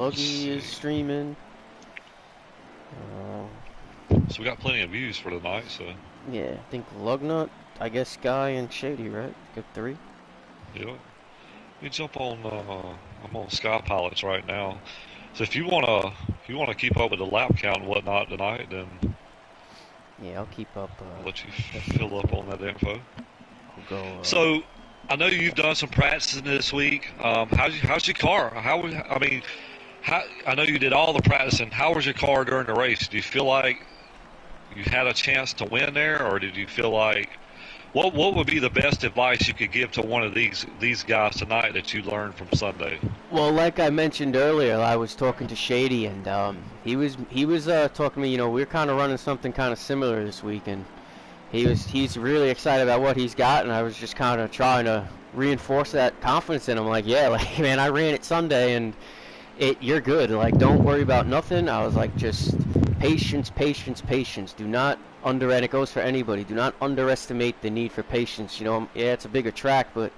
Buggy is streaming. So we got plenty of views for tonight, so. Yeah, I think Lugnut, I guess Sky and Shady, right? Good 3. Yeah. You jump on, I'm on Sky Pilots right now. So if you wanna keep up with the lap count and whatnot tonight, then Yeah, I'll keep up. I'll let you That's fill up on that info. I'll go. So I know you've done some practicing this week. How's your car? I know you did all the practicing. How was your car during the race? Do you feel like you had a chance to win there, or did you feel like what would be the best advice you could give to one of these guys tonight that you learned from Sunday? Well, like I mentioned earlier, I was talking to Shady, and he was talking to me. You know, we're kind of running something kind of similar this week, and he's really excited about what he's got, and I was just kind of trying to reinforce that confidence in him. Like, yeah, like man, I ran it Sunday, and you're good. Like, don't worry about nothing. I was like, just patience, patience, patience. Do not and it goes for anybody. Do not underestimate the need for patience. You know, yeah, it's a bigger track, but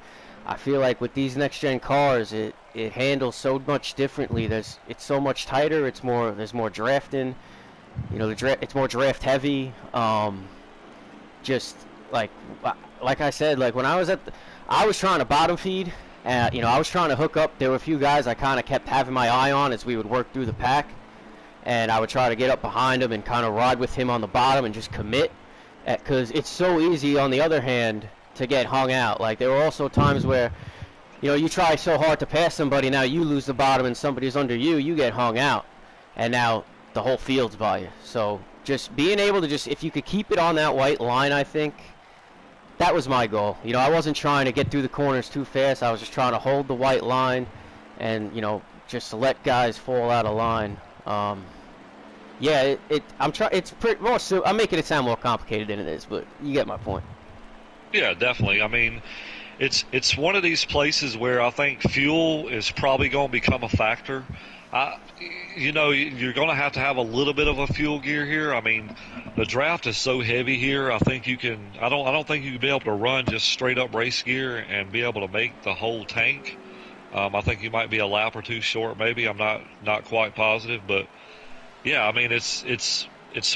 I feel like with these next gen cars, it handles so much differently. It's so much tighter. There's more drafting. You know, it's more draft heavy. Just like I said, like when I was I was trying to bottom feed. You know, I was trying to hook up. There were a few guys I kind of kept having my eye on as we would work through the pack, and I would try to get up behind him and kind of ride with him on the bottom and just commit, because it's so easy on the other hand to get hung out. Like, there were also times where, you know, you try so hard to pass somebody, now you lose the bottom and somebody's under you, you get hung out, and now the whole field's by you. So just being able to if you could keep it on that white line, I think that was my goal. You know, I wasn't trying to get through the corners too fast. I was just trying to hold the white line and, you know, just to let guys fall out of line. Yeah, it's pretty more. So I'm making it sound more complicated than it is, but you get my point. Yeah, definitely. I mean, it's one of these places where I think fuel is probably going to become a factor. You know, you're going to have a little bit of a fuel gear here. I mean, the draft is so heavy here. I think you can. I don't think you can be able to run just straight up race gear and be able to make the whole tank. I think you might be a lap or two short, maybe. I'm not quite positive, but yeah, I mean, it's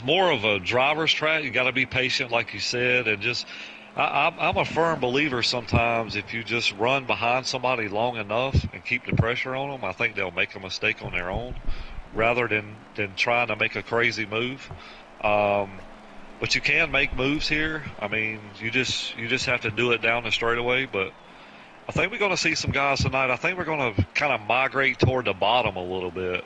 more of a driver's track. You got to be patient, like you said, and just. I'm a firm believer sometimes if you just run behind somebody long enough and keep the pressure on them, I think they'll make a mistake on their own rather than trying to make a crazy move. But you can make moves here. I mean, you just have to do it down the straightaway. But I think we're going to see some guys tonight. I think we're going to kind of migrate toward the bottom a little bit.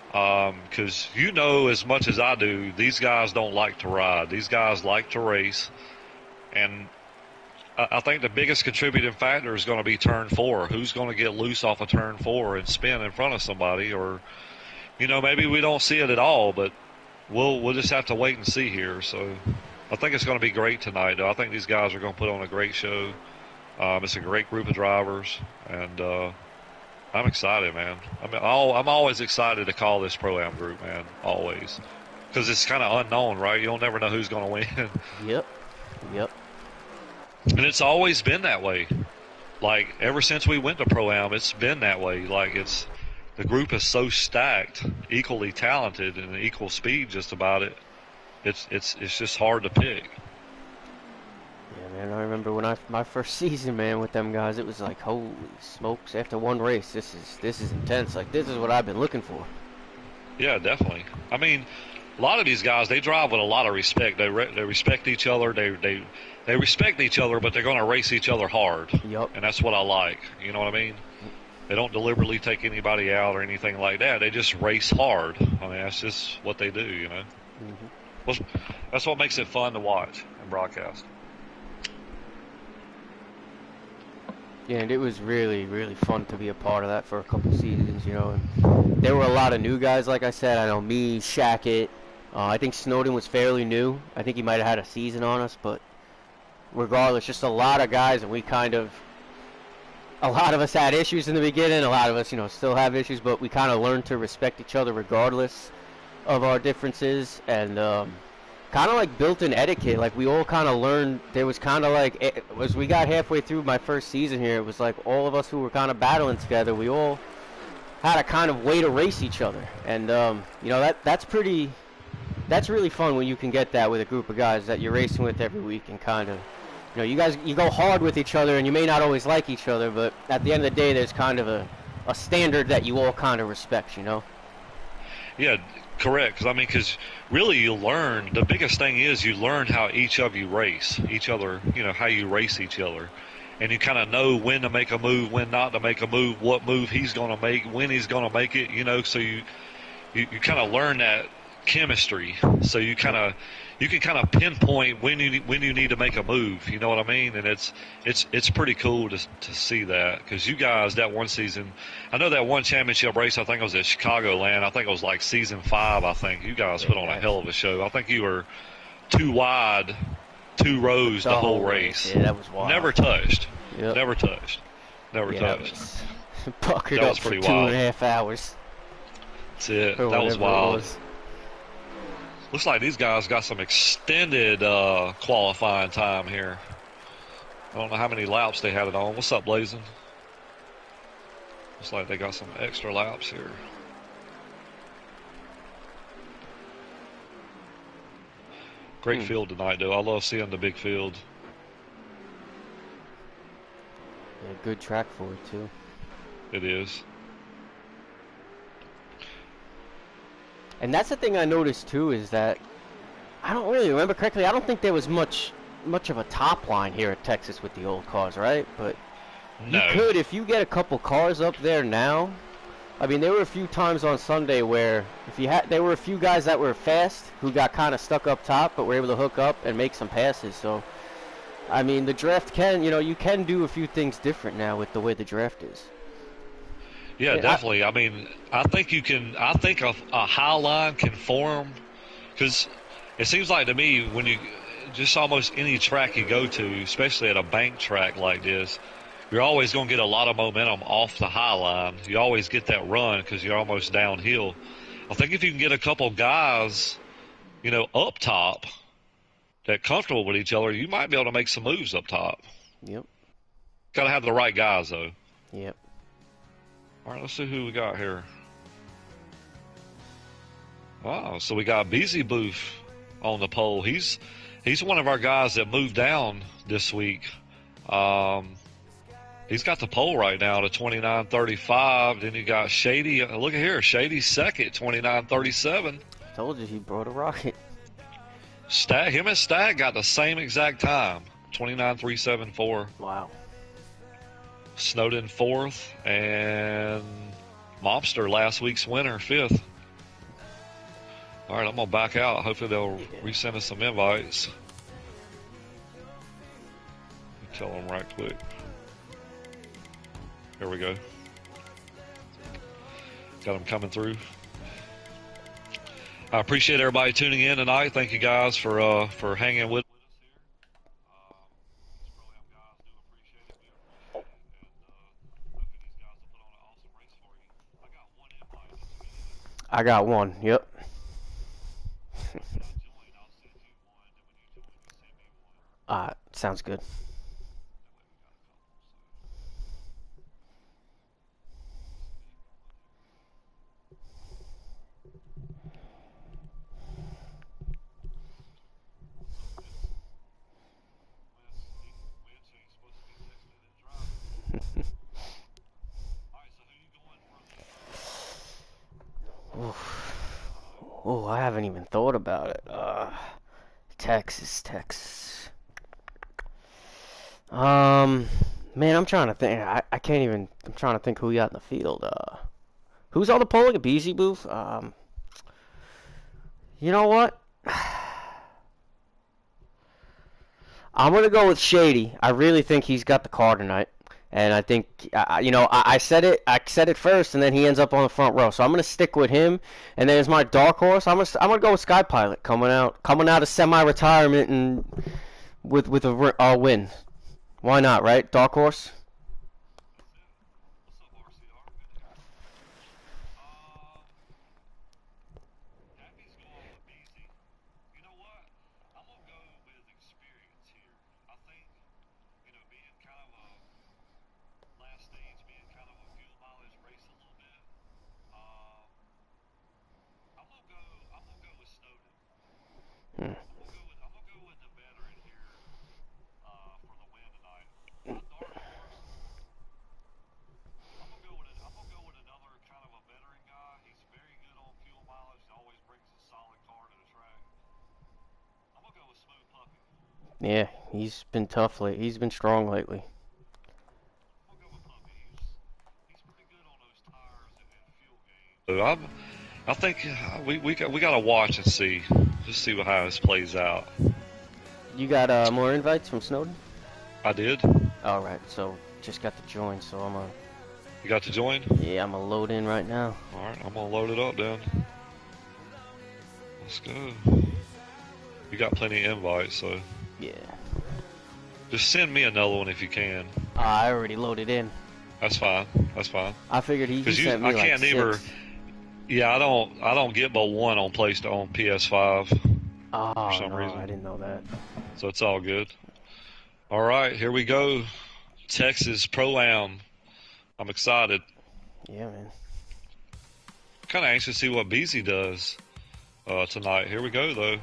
Because you know as much as I do, these guys don't like to ride. These guys like to race. And I think the biggest contributing factor is going to be turn 4. Who's going to get loose off of turn 4 and spin in front of somebody? Or, you know, maybe we don't see it at all, but we'll just have to wait and see here. So I think it's going to be great tonight, though. I think these guys are going to put on a great show. It's a great group of drivers, and I'm excited, man. I mean, I'm always excited to call this Pro-Am group, man, always. Because it's kind of unknown, right? You'll never know who's going to win. Yep. And it's always been that way. Like, ever since we went to Pro-Am, it's been that way. Like, the group is so stacked, equally talented, and equal speed just about it. It's just hard to pick. Yeah, man, I remember when my first season, man, with them guys, it was like, holy smokes, after one race, this is intense. Like, this is what I've been looking for. Yeah, definitely. I mean, a lot of these guys, they drive with a lot of respect. They respect each other. They respect each other, but they're going to race each other hard. Yep. And that's what I like. You know what I mean? They don't deliberately take anybody out or anything like that. They just race hard. I mean, that's just what they do, you know? Mm-hmm. That's what makes it fun to watch and broadcast. Yeah, and it was really, really fun to be a part of that for a couple seasons, you know. And there were a lot of new guys, like I said. I know me, Shackett. I think Snowden was fairly new. I think he might have had a season on us, but regardless, just a lot of guys, and a lot of us had issues in the beginning. A lot of us, you know, still have issues, but we kind of learned to respect each other regardless of our differences, and kind of like built-in etiquette. Like, we all kind of learned. There was kind of like, as we got halfway through my first season here, it was like all of us who were kind of battling together, we all how to kind of way to race each other. And you know, that's really fun when you can get that with a group of guys that you're racing with every week, and kind of, you know, you go hard with each other, and you may not always like each other, but at the end of the day, there's kind of a standard that you all kind of respect, you know? Yeah, correct. Because really you learn, the biggest thing is you learn how each of you race each other, you know, how you race each other. And you kind of know when to make a move, when not to make a move, what move he's going to make, when he's going to make it, you know, so you kind of learn that chemistry. So you can kind of pinpoint when you need to make a move. You know what I mean? And it's pretty cool to see that, because you guys, that one season, I know that one championship race, I think it was at Chicagoland. I think it was like season 5. I think you guys put on a hell of a show. I think you were 2 wide, 2 rows the whole race. Yeah, that was wild. Never touched. Yep. Never touched. Never touched. Puckered up for 2.5 hours. That's it. That was wild. Looks like these guys got some extended qualifying time here. I don't know how many laps they had it on. What's up, Blazing? Looks like they got some extra laps here. Great field tonight, though. I love seeing the big field. Yeah, good track for it, too. It is. And that's the thing I noticed too, is that I don't really remember correctly. I don't think there was much of a top line here at Texas with the old cars, right? But no. You could, if you get a couple cars up there now. I mean, there were a few times on Sunday where there were a few guys that were fast who got kind of stuck up top, but were able to hook up and make some passes. So, I mean, the draft you can do a few things different now with the way the draft is. Yeah, definitely. I mean, I think a high line can form, because it seems like to me when you just almost any track you go to, especially at a bank track like this, you're always going to get a lot of momentum off the high line. You always get that run because you're almost downhill. I think if you can get a couple guys, you know, up top that comfortable with each other, you might be able to make some moves up top. Yep. Got to have the right guys, though. Yep. All right, let's see who we got here. Wow, so we got Beezy Booth on the pole. He's one of our guys that moved down this week. He's got the pole right now to 29.35. Then you got Shady. Look at here, Shady's second, 29.37. Told you he brought a rocket. Him and Stag got the same exact time, 29.374. Wow. Snowden 4th, and Mobster, last week's winner, 5th. All right, I'm going to back out. Hopefully they'll resend us some invites. Tell them right quick. Here we go. Got them coming through. I appreciate everybody tuning in tonight. Thank you guys for hanging with us. I got one. Yep. Sounds good. Oh, I haven't even thought about it. Texas. Man, I'm trying to think. I can't even. I'm trying to think who we got in the field. Who's on the pole again? Beezy Booth. You know what? I'm gonna go with Shady. I really think he's got the car tonight, and I think I said it. I said it first, and then he ends up on the front row. So I'm gonna stick with him. And then as my dark horse, I'm gonna go with Sky Pilot coming out of semi-retirement and with a win. Why not, right? Dark horse. Hmm. I'm gonna go with the veteran here for the win tonight. My dark horse. I'm gonna go with another kind of a veteran guy. He's very good on fuel mileage. He always brings a solid car to the track. I'm gonna go with Smooth Puppy. Yeah, he's been tough lately. He's been strong lately. I'm gonna go with Puppy. He's pretty good on those tires and fuel gains. So I think we got to watch and see, just see how this plays out. You got more invites from Snowden? I did. All right, so just got to join, so I'm gonna. You got to join? Yeah, I'm gonna load in right now. All right, I'm gonna load it up then. Let's go. You got plenty of invites, so Yeah. just send me another one if you can. I already loaded in. That's fine. That's fine. I figured he sent me I like can't 6. either. Yeah, I don't get but one on on PS5 Oh, for some no, reason. I didn't know that. So it's all good. All right, here we go. Texas Pro-Am. I'm excited. Yeah, man. Kind of anxious to see what Beasy does tonight. Here we go, though.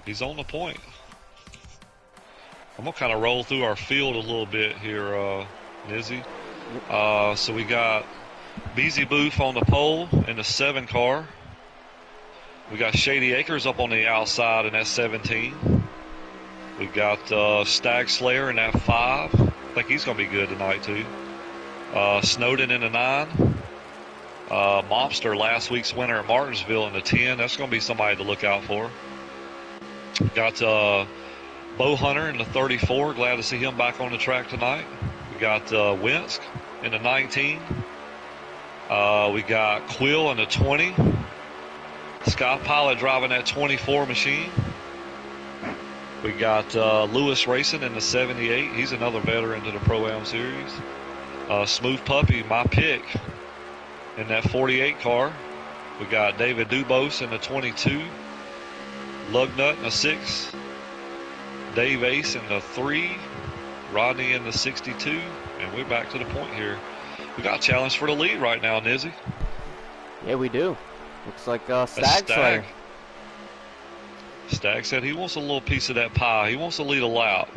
He's on the point. I'm going to kind of roll through our field a little bit here, Nizzy. So we got Beasy Booth on the pole in the 7 car. We got Shady Acres up on the outside in that 17. We got Stag Slayer in that 5. I think he's going to be good tonight, too. Snowden in the 9. Mobster, last week's winner at Martinsville in the 10. That's going to be somebody to look out for. Got Bow Hunter in the 34. Glad to see him back on the track tonight. We got Winsk in the 19. We got Quill in the 20. Scott Pilot driving that 24 machine. We got Lewis Racing in the 78. He's another veteran to the Pro-Am series. Smooth Puppy, my pick, in that 48 car. We got David Dubose in the 22. Lugnut in the 6. Dave Ace in the 3. Rodney in the 62. And we're back to the point here. We got a challenge for the lead right now, Nizzy. Yeah, we do. Looks like Stag Slayer. Stag said he wants a little piece of that pie. He wants to lead a lap.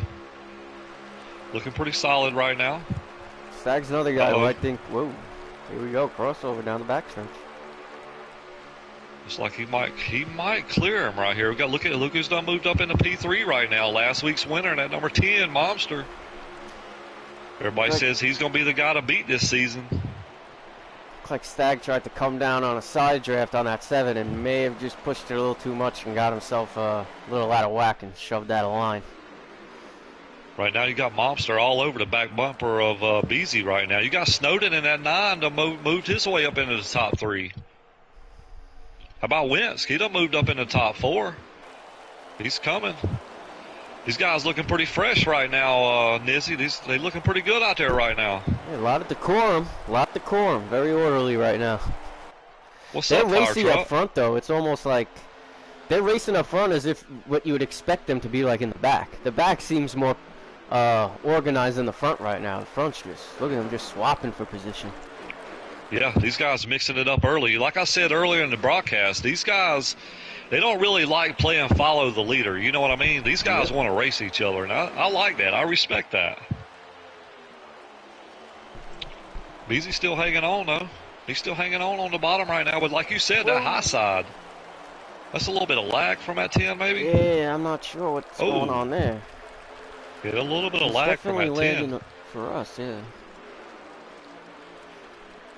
Looking pretty solid right now. Stag's another guy who I think, whoa, here we go, crossover down the backstretch. Looks like he might clear him right here. We got look who's done moved up into P3 right now. Last week's winner, that number 10, Monster. Everybody says he's going to be the guy to beat this season. Looks like Stag tried to come down on a side draft on that 7 and may have just pushed it a little too much and got himself a little out of whack and shoved that a line. Right now you got Mobster all over the back bumper of Beasy right now. You got Snowden in that 9 to moved his way up into the top 3. How about Winsk? He done moved up in the top 4. He's coming. These guys looking pretty fresh right now, Nizzy. They looking pretty good out there right now. Yeah, a lot of decorum. Very orderly right now. What's they're up, racing up front, though. It's almost like they're racing up front as if what you would expect them to be like in the back. The back seems more organized than the front right now. The front's just, look at them just swapping for position. Yeah, these guys mixing it up early. Like I said earlier in the broadcast, these guys, they don't really like playing follow the leader. You know what I mean? These guys want to race each other, and I like that. I respect that. Beasy's still hanging on, though. He's still hanging on the bottom right now. But like you said, that high side, that's a little bit of lag from that 10, maybe? Yeah, I'm not sure what's going on there. Yeah, a little bit of lag from that 10. For us, yeah.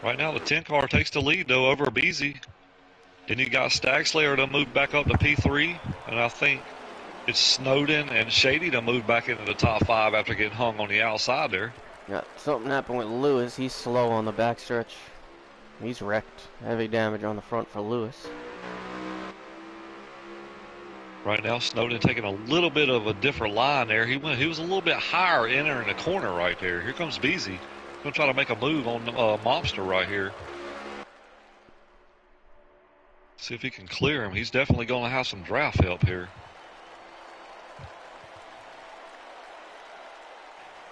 Right now, the 10 car takes the lead, though, over Beasy. Then you got Stag Slayer to move back up to P3. And I think it's Snowden and Shady to move back into the top 5 after getting hung on the outside there. Yeah, something happened with Lewis. He's slow on the backstretch. He's wrecked. Heavy damage on the front for Lewis. Right now, Snowden taking a little bit of a different line there. He was a little bit higher entering the corner right there. Here comes Beasy. Going to try to make a move on Mobster right here. See if he can clear him. He's definitely going to have some draft help here.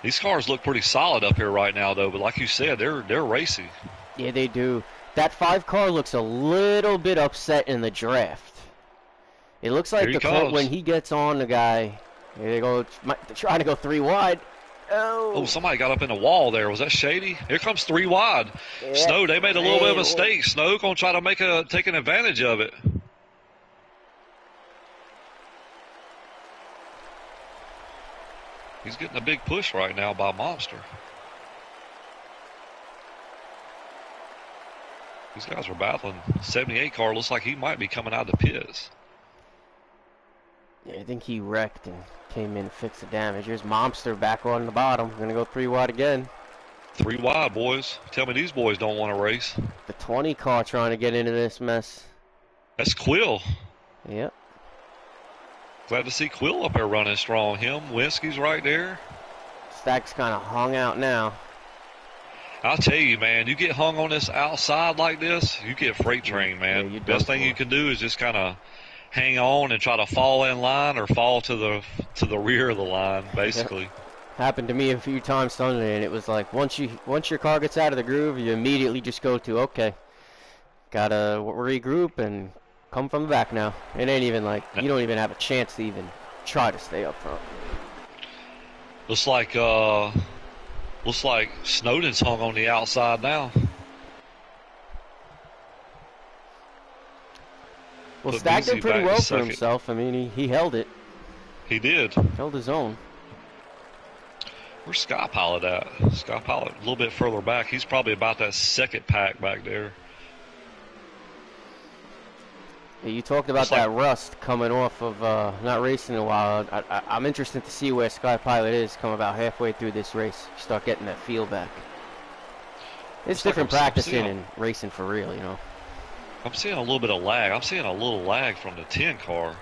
These cars look pretty solid up here right now, though. But like you said, they're racing. Yeah, they do. That 5 car looks a little bit upset in the draft. It looks Here like he when comes. he gets on the guy, they go trying to go 3 wide. Oh, Oh, somebody got up in the wall there. Was that Shady? Here comes 3 wide. yeah, Snow, they made a little bit of a man. mistake. Snow gonna try to take an advantage of it. He's getting a big push right now by Monster. These guys are battling. 78 car looks like he might be coming out of the pits. Yeah, I think he wrecked and came in to fix the damage. Here's Monster back on the bottom. Gonna go 3 wide again. 3 wide, boys. Tell me these boys don't want to race. The 20 car trying to get into this mess. That's Quill. Yep. Glad to see Quill up there running strong. Him, Winsky's right there. Stack's kind of hung out now. I'll tell you, man, you get hung on this outside like this, you get freight train, man. Yeah, Best thing you can do is just kind of hang on and try to fall in line or fall to the rear of the line, basically. Yep. Happened to me a few times Sunday, and it was like once your car gets out of the groove, you immediately just go to okay, gotta regroup and come from the back now. It ain't even like you don't even have a chance to even try to stay up front. Looks like Snowden's hung on the outside now. Well, Stack did pretty well for himself. I mean, he held it. He did. Held his own. Where's Sky Pilot at? Sky Pilot a little bit further back. He's probably about that second pack back there. Yeah, you talked about that rust coming off of not racing in a while. I'm interested to see where Sky Pilot is come about halfway through this race. Start getting that feel back. It's different practicing and racing for real, you know. I'm seeing a little bit of lag. I'm seeing a little lag from the 10 car.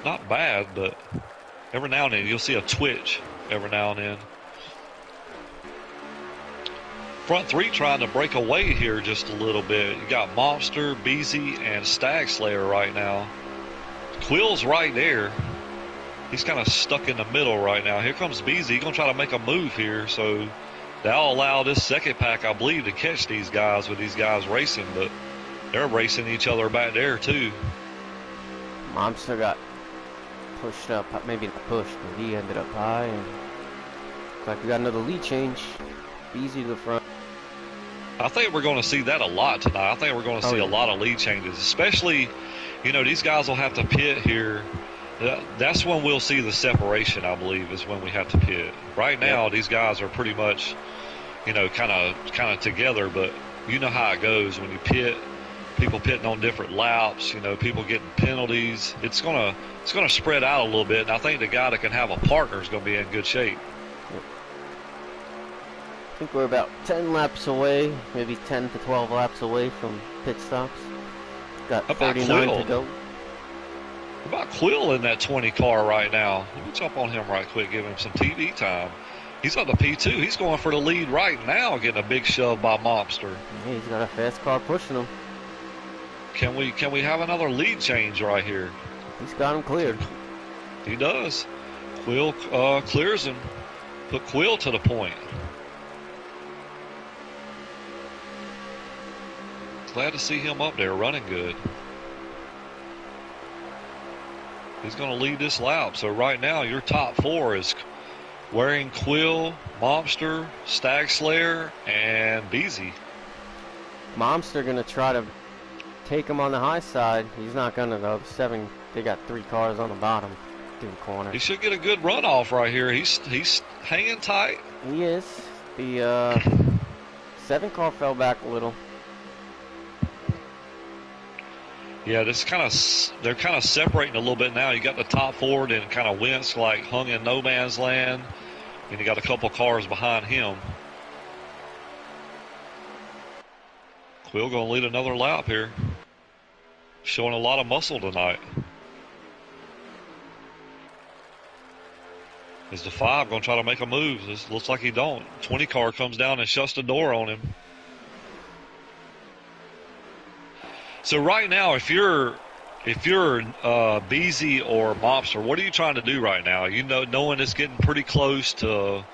Not bad, but every now and then you'll see a twitch every now and then. Front 3 trying to break away here just a little bit. You got Monster, Beezy, and Stag Slayer right now. Quill's right there. He's kind of stuck in the middle right now. Here comes Beezy. He's going to try to make a move here, so that'll allow this second pack, I believe, to catch these guys with these guys racing, but they're racing each other back there, too. Monster got pushed up, maybe not pushed, but he ended up high, and looks like we got another lead change. Beezy to the front. I think we're going to see that a lot tonight. I think we're going to see a lot of lead changes, especially, you know, these guys will have to pit here. That's when we'll see the separation, I believe, is when we have to pit. Right now, these guys are pretty much, you know, kind of together, but you know how it goes when you pit. People pitting on different laps, you know, people getting penalties. It's gonna spread out a little bit, and I think the guy that can have a partner is going to be in good shape. I think we're about 10 laps away, maybe 10 to 12 laps away from pit stops. Got 39 to go. What about Quill in that 20 car right now? Let me jump on him right quick, give him some TV time. He's on the P2. He's going for the lead right now, getting a big shove by Monster. Yeah, he's got a fast car pushing him. Can we have another lead change right here? He's got him cleared. He does. Quill clears him. Put Quill to the point. Glad to see him up there running good. He's going to lead this lap. So right now your top 4 is Wearing Quill, Monster, Stag Slayer, and Beezy. Monster going to try to take him on the high side. He's not going to though. They got 3 cars on the bottom through the corner. He should get a good runoff right here. He's hanging tight. He is. The 7 car fell back a little. Yeah, they're kind of separating a little bit now. You got the top 4 and kind of Wentz like hung in no man's land, and you got a couple cars behind him. Quill going to lead another lap here. Showing a lot of muscle tonight. Is the 5 going to try to make a move? This looks like he don't. 20 car comes down and shuts the door on him. So right now, if you're Beezy or Mobster, what are you trying to do right now? You know, knowing it's getting pretty close to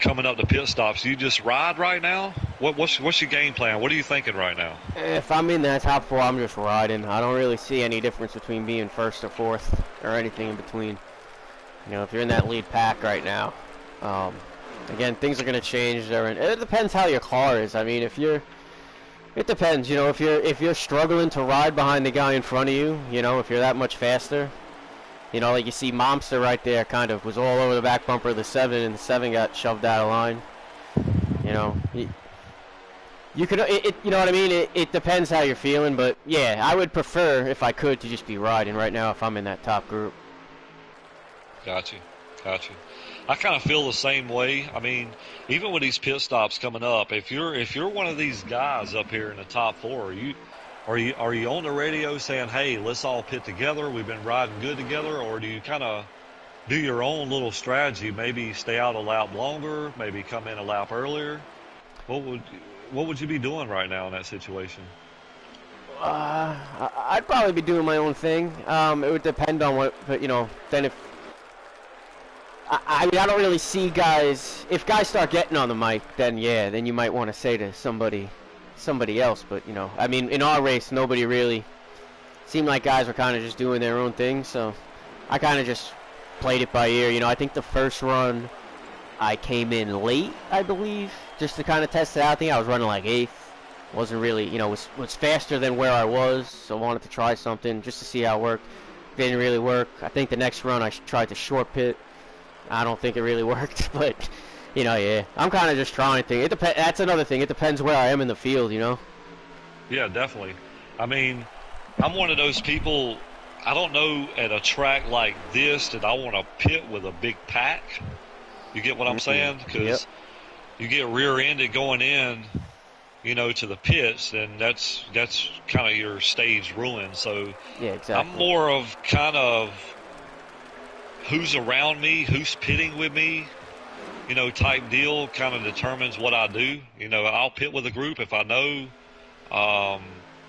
coming up to pit stops? Do you just ride right now? What's your game plan? What are you thinking right now? If I'm in that top 4, I'm just riding. I don't really see any difference between being first or fourth or anything in between. You know, if you're in that lead pack right now, again, things are going to change. It depends how your car is. I mean, it depends. You know, if you're struggling to ride behind the guy in front of you, you know, if you're that much faster, you know, like you see Momster right there, kind of was all over the back bumper of the 7, and the 7 got shoved out of line. You know, you could, you know what I mean? It depends how you're feeling, but yeah, I would prefer, if I could, to just be riding right now if I'm in that top group. Got you. I kind of feel the same way. I mean, even with these pit stops coming up, if you're one of these guys up here in the top 4, are you on the radio saying, "Hey, let's all pit together. We've been riding good together," or do you kind of do your own little strategy? Maybe stay out a lap longer, maybe come in a lap earlier. What would you be doing right now in that situation? I'd probably be doing my own thing. It would depend on what, but you know, then if I mean, I don't really see guys. If guys start getting on the mic, then yeah, then you might want to say to somebody else. But you know, I mean, in our race, nobody really seemed like guys were kind of just doing their own thing. So I kind of just played it by ear. You know, I think the first run I came in late, I believe, just to kind of test it out. I think I was running like 8th. Wasn't really, you know, was faster than where I was, so I wanted to try something just to see how it worked. Didn't really work. I think the next run I tried to short pit. I don't think it really worked, but you know, yeah, I'm kind of just trying things. That's another thing. It depends where I am in the field, you know. Yeah, definitely. I mean, I'm one of those people. I don't know at a track like this that I want to pit with a big pack. You get what I'm saying? Because you get rear-ended going in, you know, to the pits, then that's kind of your stage ruin. So yeah, exactly. I'm more of kind of who's around me, who's pitting with me, you know, type deal kind of determines what I do. You know, I'll pit with a group if I know,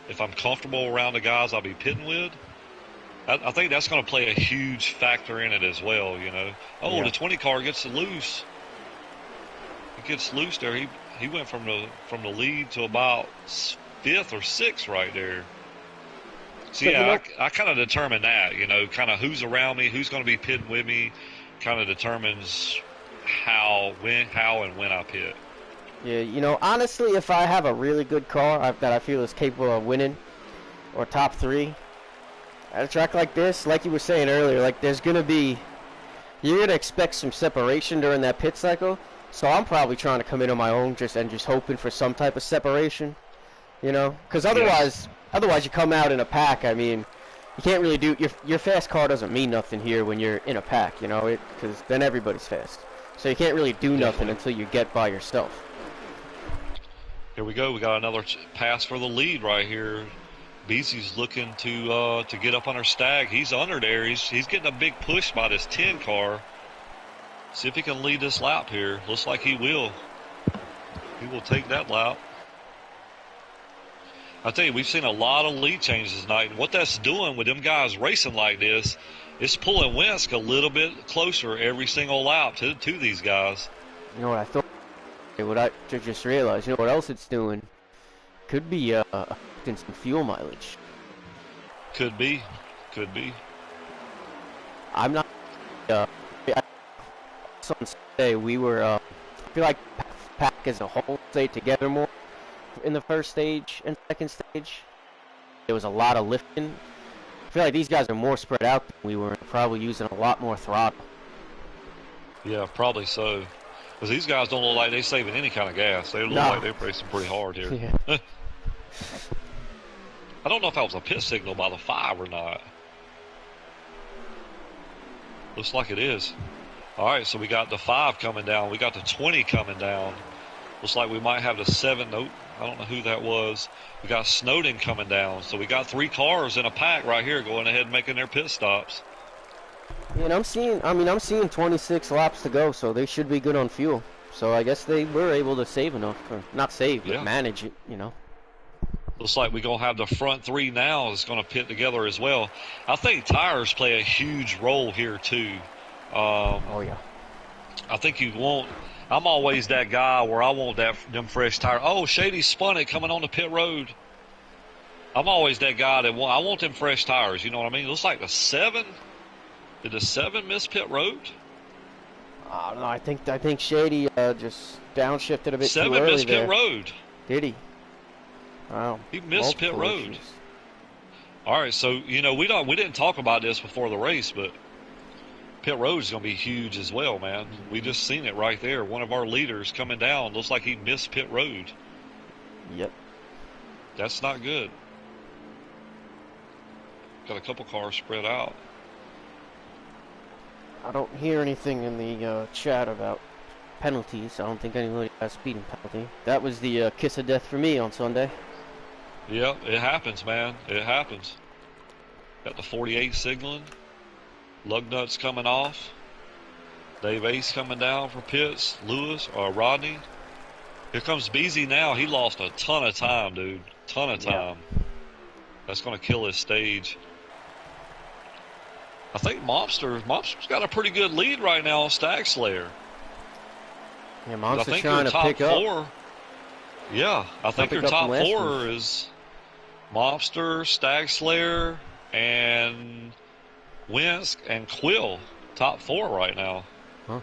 if I'm comfortable around the guys I'll be pitting with. I think that's going to play a huge factor in it as well, you know. Oh, yeah. The 20 car gets loose. He gets loose there. He went from the lead to about 5th or 6th right there. So, yeah, I kind of determine that, you know, kind of who's around me, who's going to be pitting with me, kind of determines how and when I pit. Yeah, you know, honestly, if I have a really good car that I feel is capable of winning or top 3 at a track like this, like you were saying earlier, like you're going to expect some separation during that pit cycle. So I'm probably trying to come in on my own just hoping for some type of separation, you know, because otherwise you come out in a pack. I mean, you can't really do your fast car doesn't mean nothing here when you're in a pack, you know, because then everybody's fast. So you can't really do nothing until you get by yourself. Here we go. We got another pass for the lead right here. Beezy's looking to get up on our stag. He's under there. He's getting a big push by this 10 car. See if he can lead this lap here. Looks like he will. He will take that lap. I tell you, we've seen a lot of lead changes tonight. And what that's doing with them guys racing like this, it's pulling Winsk a little bit closer every single lap to these guys. You know what I thought? What I just realized, you know what else it's doing? Could be some fuel mileage. Could be. I'm not. On Sunday we were. I feel like pack as a whole stayed together more in the first stage and second stage. There was a lot of lifting. I feel like these guys are more spread out than we were, probably using a lot more throttle. Yeah, probably so. Because these guys don't look like they're saving any kind of gas. They look like they're racing pretty hard here. Yeah. I don't know if that was a pit signal by the 5 or not. Looks like it is. All right, so we got the 5 coming down. We got the 20 coming down. Looks like we might have the 7. Nope, I don't know who that was. We got Snowden coming down. So we got 3 cars in a pack right here going ahead and making their pit stops. Yeah, and I'm seeing 26 laps to go, so they should be good on fuel. So I guess they were able to save enough, or not save, but manage it, you know. Looks like we're going to have the front 3 now is going to pit together as well. I think tires play a huge role here, too. Oh, yeah. I think you want I'm always that guy where I want them fresh tires. Oh, Shady spun it coming on the pit road. I'm always that guy I want them fresh tires. You know what I mean? It looks like the 7. Did the 7 miss pit road? I don't know. I think Shady just downshifted a bit too 7 early missed there. pit road. Did he? Wow. He missed pit road. Issues. All right, so we didn't talk about this before the race, but pit road is going to be huge as well, man. We just seen it right there. One of our leaders coming down looks like he missed pit road. Yep. That's not good. Got a couple cars spread out. I don't hear anything in the chat about penalties. I don't think anybody has a speeding penalty. That was the kiss of death for me on Sunday. Yep, it happens, man. It happens. Got the 48 signaling. Lug nuts coming off. Dave Ace coming down for pits. Lewis or Rodney. Here comes Beasy now. He lost a ton of time, dude. Ton of time. Yeah. That's going to kill his stage. I think Mobster's got a pretty good lead right now on Stag Slayer. Yeah, Mobster's trying to pick up. Yeah, I think your top 4 is Mobster, Stag Slayer, and Winsk and Quill. Top 4 right now. Huh.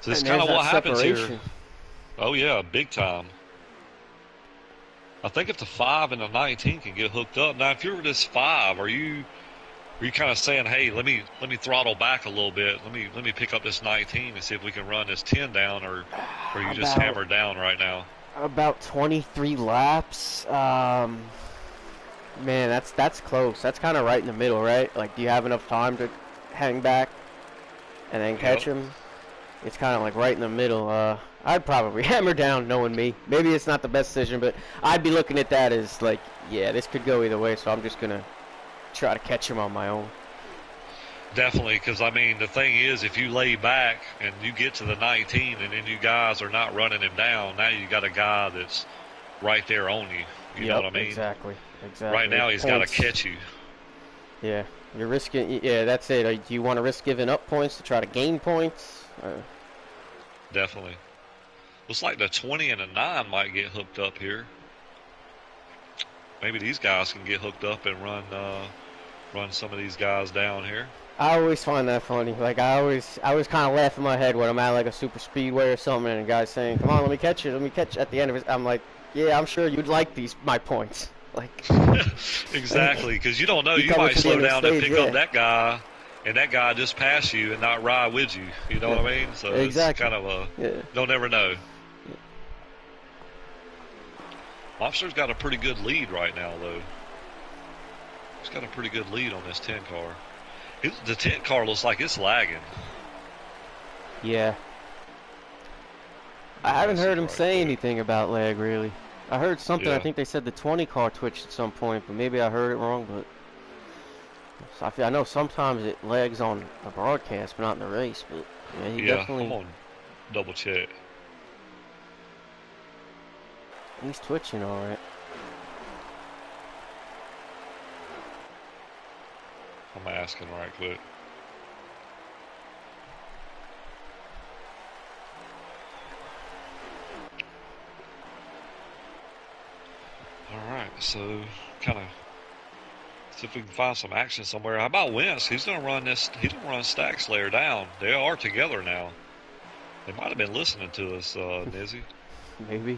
So this is kind of what happens here. Oh yeah, big time. I think if the 5 and the 19 can get hooked up. Now, if you're this 5, are you kind of saying, hey, let me throttle back a little bit. Let me pick up this 19 and see if we can run this 10 down, or are you just hammered down right now? About 23 laps. Man, that's close. That's kind of right in the middle, right? Like, do you have enough time to hang back and then catch him? It's kind of like right in the middle. I'd probably hammer down, knowing me. Maybe it's not the best decision, but I'd be looking at that as like, yeah, this could go either way, so I'm just going to try to catch him on my own. Definitely, because, I mean, the thing is, if you lay back and you get to the 19 and then you guys are not running him down, now you got a guy that's right there on you. You know what I mean? Exactly. Right now he's got to catch you. Yeah, you're risking, yeah, that's it. Do you want to risk giving up points to try to gain points? Definitely. Looks like the 20 and the 9 might get hooked up here. Maybe these guys can get hooked up and run some of these guys down here. I always find that funny. Like, I always kind of laugh in my head when I'm at like a super speedway or something, and a guy's saying, "Come on, let me catch you. Let me catch you." At the end of it, I'm like, "Yeah, I'm sure you'd like my points." Like, exactly, because you don't know. You might slow down and pick up that guy, and that guy just pass you and not ride with you. You know what I mean? So it's kind of don't ever know. Officer's got a pretty good lead right now, though. He's got a pretty good lead on this 10 car. The 10 car looks like it's lagging. Yeah. I haven't heard him say anything about lag, really. I heard something. I think they said the 20 car twitched at some point, but maybe I heard it wrong. But I know sometimes it lags on the broadcast, but not in the race. But yeah, he definitely. I'm on double check. He's twitching all right. I'm asking right quick. All right, so kind of see if we can find some action somewhere. How about Wentz? He's going to run this. He's going to run Stack Slayer down. They are together now. They might have been listening to us, Nizzy. Maybe.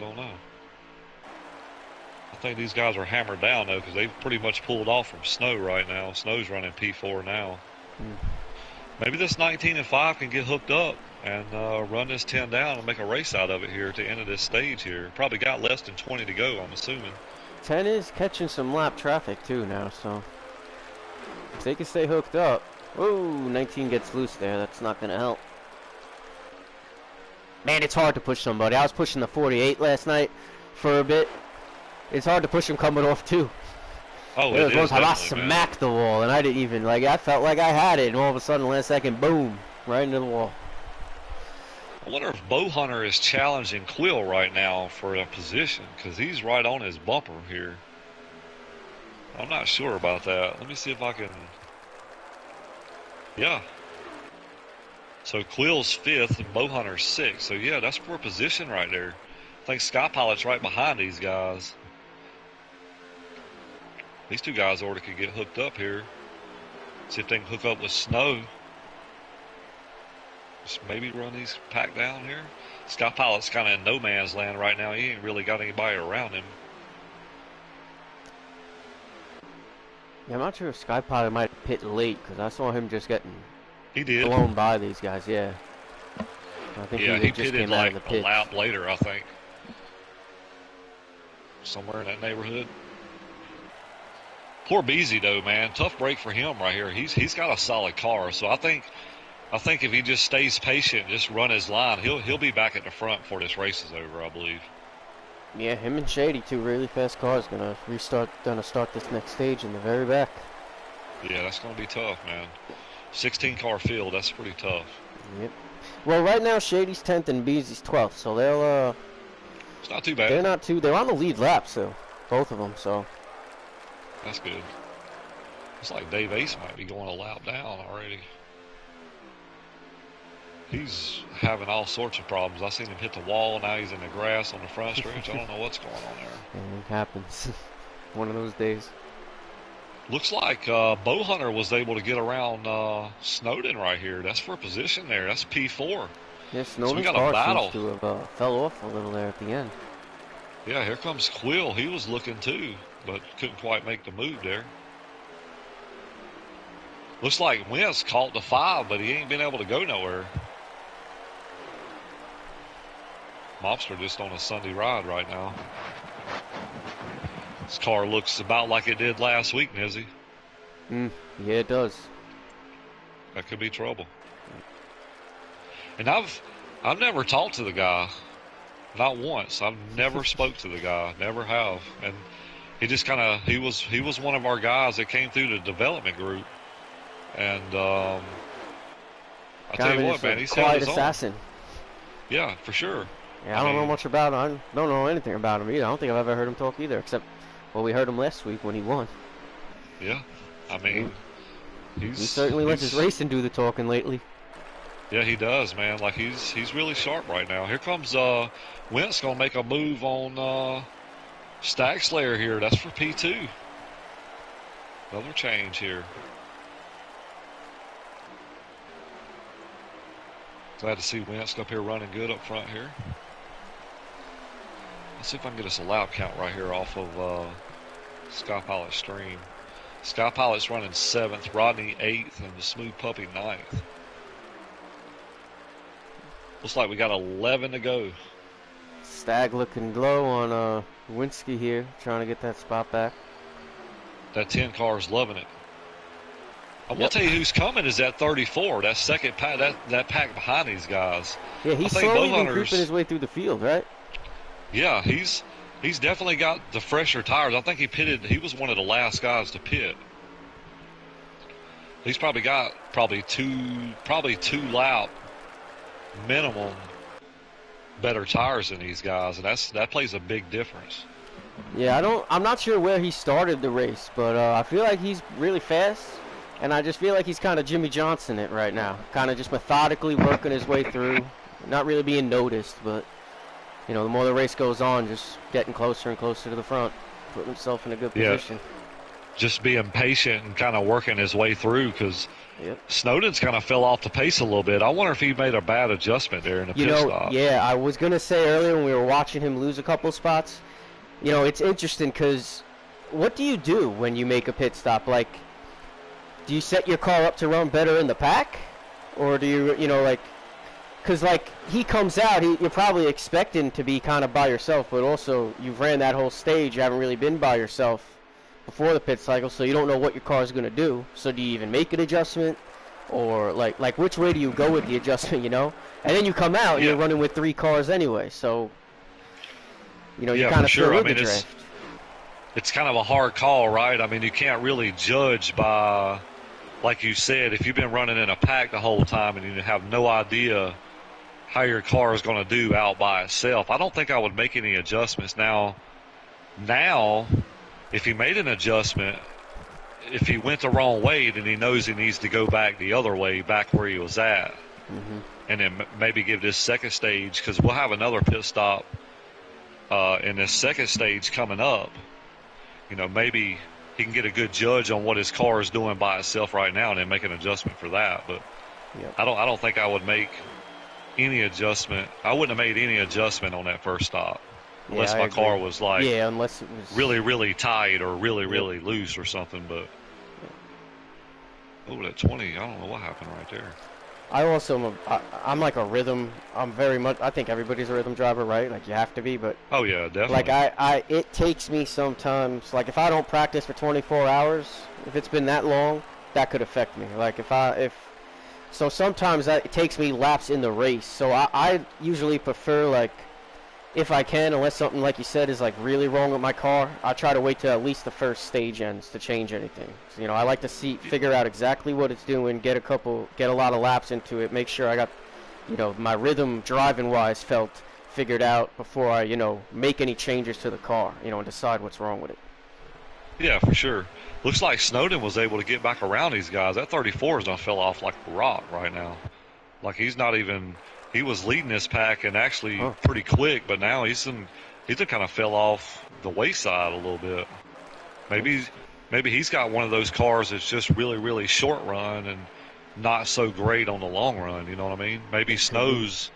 Don't know. I think these guys are hammered down, though, because they've pretty much pulled off from Snow right now. Snow's running P4 now. Maybe this 19 and 5 can get hooked up and run this 10 down and make a race out of it here at the end of this stage here. Probably got less than 20 to go, I'm assuming. 10 is catching some lap traffic, too, now, so if they can stay hooked up. Ooh, 19 gets loose there. That's not going to help. Man, it's hard to push somebody. I was pushing the 48 last night for a bit. It's hard to push him coming off, too. Oh, it is. I smacked the wall, and I didn't even, like, I felt like I had it, and all of a sudden, last second, boom, right into the wall. I wonder if Bowhunter is challenging Quill right now for a position, because he's right on his bumper here. I'm not sure about that. Let me see if I can Yeah. So Quill's 5th and Bowhunter's 6th. So, yeah, that's poor position right there. I think Sky Pilot's right behind these guys. These two guys ought to get hooked up here. See if they can hook up with Snow. Just maybe run these pack down here. Sky Pilot's kind of in no man's land right now. He ain't really got anybody around him. Yeah, I'm not sure if Sky Pilot might pit late because I saw him just getting blown by these guys. Yeah. I think he just pitted came out of like the pit. a lap later, I think. Somewhere in that neighborhood. Poor Beasy though, man. Tough break for him right here. He's got a solid car, so I think if he just stays patient, just run his line, he'll be back at the front before this race is over, I believe. Yeah, him and Shady, two really fast cars, gonna start this next stage in the very back. Yeah, that's gonna be tough, man. 16 car field, that's pretty tough. Yep. Well, right now Shady's 10th and Beasy's 12th, so they'll it's not too bad. They're on the lead lap, so both of them, so that's good. It's like Dave Ace might be going a lap down already. He's having all sorts of problems. I seen him hit the wall. Now he's in the grass on the front stretch. I don't know what's going on there. It happens. One of those days. Looks like Bowhunter was able to get around Snowden right here. That's for a position there. That's P4. Yeah, Snowden's so we got a battle. Seems to have fell off a little there at the end. Yeah, here comes Quill. He was looking too, but couldn't quite make the move there. Looks like Wentz caught the 5, but he ain't been able to go nowhere. Mobster just on a Sunday ride right now. This car looks about like it did last week, Nizzy. Yeah, it does. That could be trouble. And I've never talked to the guy, not once. I've never spoke to the guy, never have. And he just he was one of our guys that came through the development group. And I tell you what, man, he's quiet assassin. Yeah, for sure. Yeah, I don't know much about him. I don't know anything about him either. I don't think I've ever heard him talk either, except, well, we heard him last week when he won. Yeah, I mean, he certainly lets his racing do the talking lately. Yeah, he does, man. Like, he's really sharp right now. Here comes Wentz going to make a move on Stag Slayer here. That's for P2. Another change here. Glad to see Wentz up here running good up front here. Let's see if I can get us a lap count right here off of Sky Pilot stream. Sky Pilot's running 7th, Rodney 8th, and the Smooth Puppy 9th. Looks like we got 11 to go. Stag looking low on Winsky here, trying to get that spot back. That 10 car's loving it. I will tell you who's coming is that 34. That second pack, that pack behind these guys. Yeah, he's slowly been creeping his way through the field, right? Yeah, he's definitely got the fresher tires. I think he was one of the last guys to pit. He's probably got two lap minimum better tires than these guys, and that plays a big difference. Yeah, I'm not sure where he started the race, but I feel like he's really fast. And I just feel like he's kind of Jimmy Johnson it right now. Kind of just methodically working his way through. Not really being noticed, but, you know, the more the race goes on, just getting closer and closer to the front. Putting himself in a good position. Just being patient and kind of working his way through because Snowden's kind of fell off the pace a little bit. I wonder if he made a bad adjustment there in the pit stop. Yeah, I was going to say earlier when we were watching him lose a couple spots, you know, it's interesting because what do you do when you make a pit stop? Like, do you set your car up to run better in the pack? Or do you know, like, because, like, he comes out, you're probably expecting to be kind of by yourself, but also you've ran that whole stage, you haven't really been by yourself before the pit cycle, so you don't know what your car is going to do. So do you even make an adjustment? Or, like which way do you go with the adjustment, you know? And then you come out, and you're running with 3 cars anyway, so, you know, you kind of feel the draft. It's kind of a hard call, right? I mean, you can't really judge by, like you said, if you've been running in a pack the whole time and you have no idea how your car is going to do out by itself. I don't think I would make any adjustments. Now, if you made an adjustment, if he went the wrong way, then he knows he needs to go back the other way, back where he was at, and then maybe give this second stage, because we'll have another pit stop in this second stage coming up. You know, maybe he can get a good judge on what his car is doing by itself right now, and then make an adjustment for that. But I don't think I would make any adjustment. I wouldn't have made any adjustment on that first stop. Unless my car was like unless it was really, really tight or really, really loose or something. But that 20, I don't know what happened right there. I'm like a rhythm. I'm very much. I think everybody's a rhythm driver, right? Like you have to be. But oh yeah, definitely. Like it takes me sometimes. Like if I don't practice for 24 hours, if it's been that long, that could affect me. Like so sometimes it takes me laps in the race. So I usually prefer, like, if I can, unless something like you said is like really wrong with my car, I try to wait till at least the first stage ends to change anything. So, you know, I like to figure out exactly what it's doing, get a lot of laps into it, make sure I got, you know, my rhythm driving wise figured out before I, you know, make any changes to the car, you know, and decide what's wrong with it. Yeah, for sure. Looks like Snowden was able to get back around these guys. That 34 is done fell off like a rock right now. Like he was leading this pack and actually pretty quick, but now he's kind of fell off the wayside a little bit. Maybe he's got one of those cars that's just really, really short run and not so great on the long run. You know what I mean? Maybe Snow's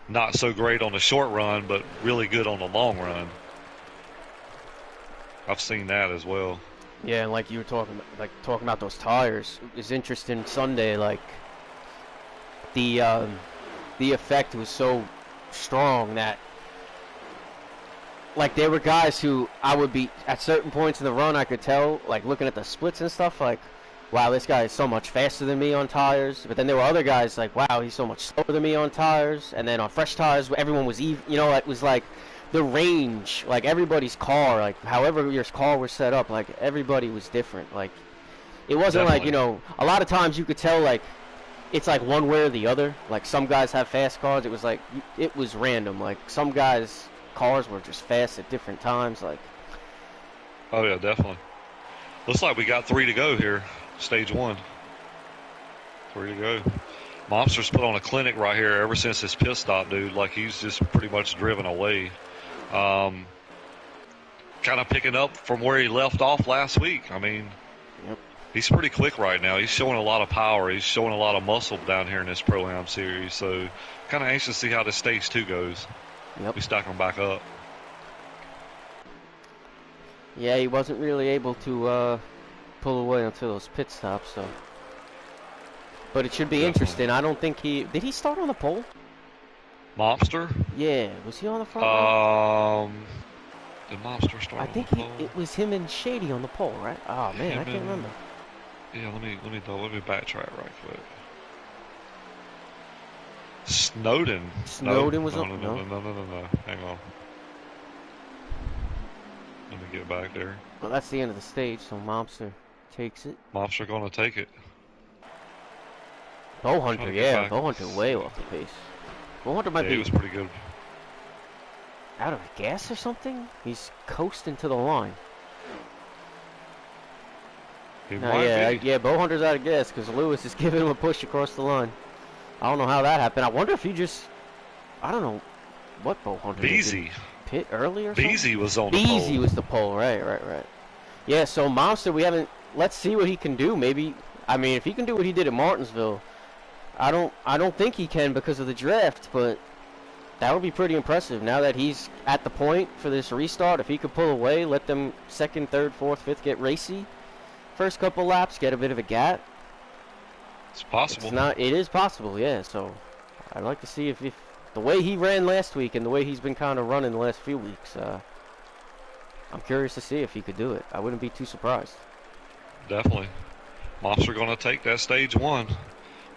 not so great on the short run, but really good on the long run. I've seen that as well. Yeah, and like you were talking about those tires, it was interesting Sunday. Like the effect was so strong that, like, there were guys who I would be at certain points in the run, I could tell, like looking at the splits and stuff, like, wow, this guy is so much faster than me on tires. But then there were other guys like, wow, he's so much slower than me on tires. And then on fresh tires, everyone was even. You know, it was like the range, like everybody's car, like however your car was set up, like everybody was different. Like it wasn't Definitely. like, you know, a lot of times you could tell, like, it's like one way or the other. Like some guys have fast cars. It was like, it was random. Like some guys' cars were just fast at different times. Like, oh yeah, definitely. Looks like we got 3 to go here, stage 1. 3 to go. Monster's put on a clinic right here ever since his pit stop, dude. Like he's just pretty much driven away. Kind of picking up from where he left off last week. I mean, he's pretty quick right now. He's showing a lot of power. He's showing a lot of muscle down here in this Pro-Am series. So kind of anxious to see how the stage 2 goes. We stack them back up. Yeah, he wasn't really able to pull away until those pit stops. So, but it should be interesting. I don't think did he start on the pole? Mobster? Yeah, was he on the front? Did Mobster start? I think it was him and Shady on the pole, right? Oh man, I can't remember. Yeah, let me backtrack right quick. Snowden was on. No. Hang on. Let me get back there. Well, that's the end of the stage, so Mobster takes it. Mobster gonna take it. Bowhunter, yeah, Bowhunter way off the pace. Bowhunter might be. He was pretty good. Out of gas or something? He's coasting to the line. Yeah, Bowhunter's out of gas because Lewis is giving him a push across the line. I don't know how that happened. I wonder if he just, I don't know what Bowhunter Beasy. Pit early or something? Beasy was on the pole. Beasy was the pole, right. Yeah, so Monster, let's see what he can do. Maybe, I mean, if he can do what he did at Martinsville, I don't think he can because of the draft, but that would be pretty impressive. Now that he's at the point for this restart, if he could pull away, let them second, third, fourth, fifth get racy, first couple laps, get a bit of a gap. It's possible. It is possible, yeah. So I'd like to see if the way he ran last week and the way he's been kind of running the last few weeks, I'm curious to see if he could do it. I wouldn't be too surprised. Definitely. Mobster going to take that stage 1.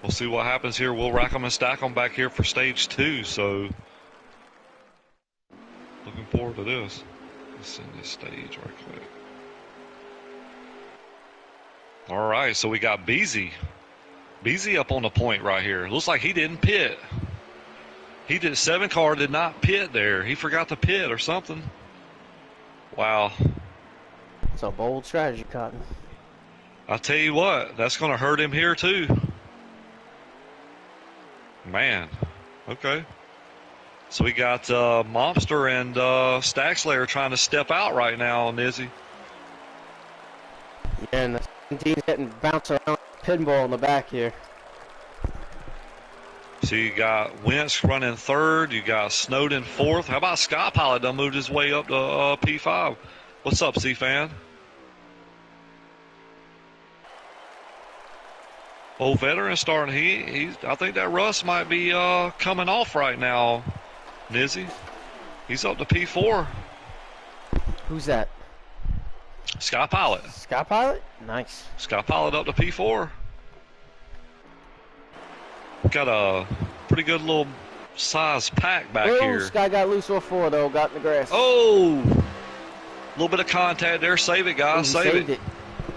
We'll see what happens here. We'll rack them and stack them back here for stage 2. So looking forward to this. Let's send this stage right quick. All right, so we got Beasy. Beasy up on the point right here. Looks like he didn't pit. 7 car did not pit there. He forgot to pit or something. Wow. It's a bold strategy, Cotton. I'll tell you what, that's going to hurt him here too. Man, okay. So we got Monster and Staxlayer trying to step out right now, Nizzy. Yeah, and the 17's getting bounced around pinball in the back here. So you got Wentz running third. You got Snowden fourth. How about Sky Pilot done moved his way up to P5? What's up, C-Fan? Old veteran starting. I think that rust might be coming off right now, Nizzy. He's up to P4. Who's that? Sky Pilot. Sky Pilot? Nice. Sky Pilot up to P4. Got a pretty good little size pack back here. Sky got loose off 4 though, got in the grass. Oh! A little bit of contact there. Save it, guys. Save it.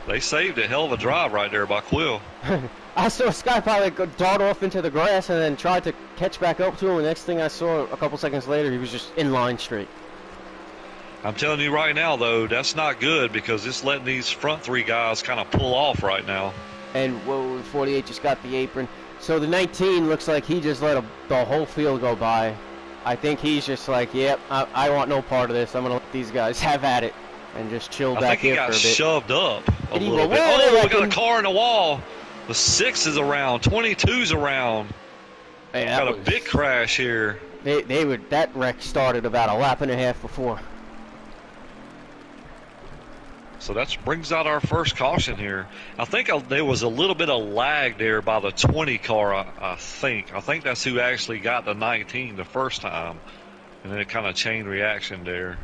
They saved it. Hell of a drive right there by Quill. I saw Sky Pilot go dart off into the grass and then tried to catch back up to him. The next thing I saw a couple seconds later, he was just in line straight. I'm telling you right now, though, that's not good because it's letting these front 3 guys kind of pull off right now. And whoa, 48 just got the apron. So the 19 looks like he just let the whole field go by. I think he's just like, yep, I want no part of this. I'm going to let these guys have at it and just chill back here for a bit. I think he got shoved up a little bit. Oh, we got a car in the wall. The 6 is around. 22's around. Hey, got a big crash here. That wreck started about a lap and a half before. So that brings out our first caution here. I think there was a little bit of lag there by the 20 car, I think. I think that's who actually got the 19 the first time. And then it kind of chain reaction there.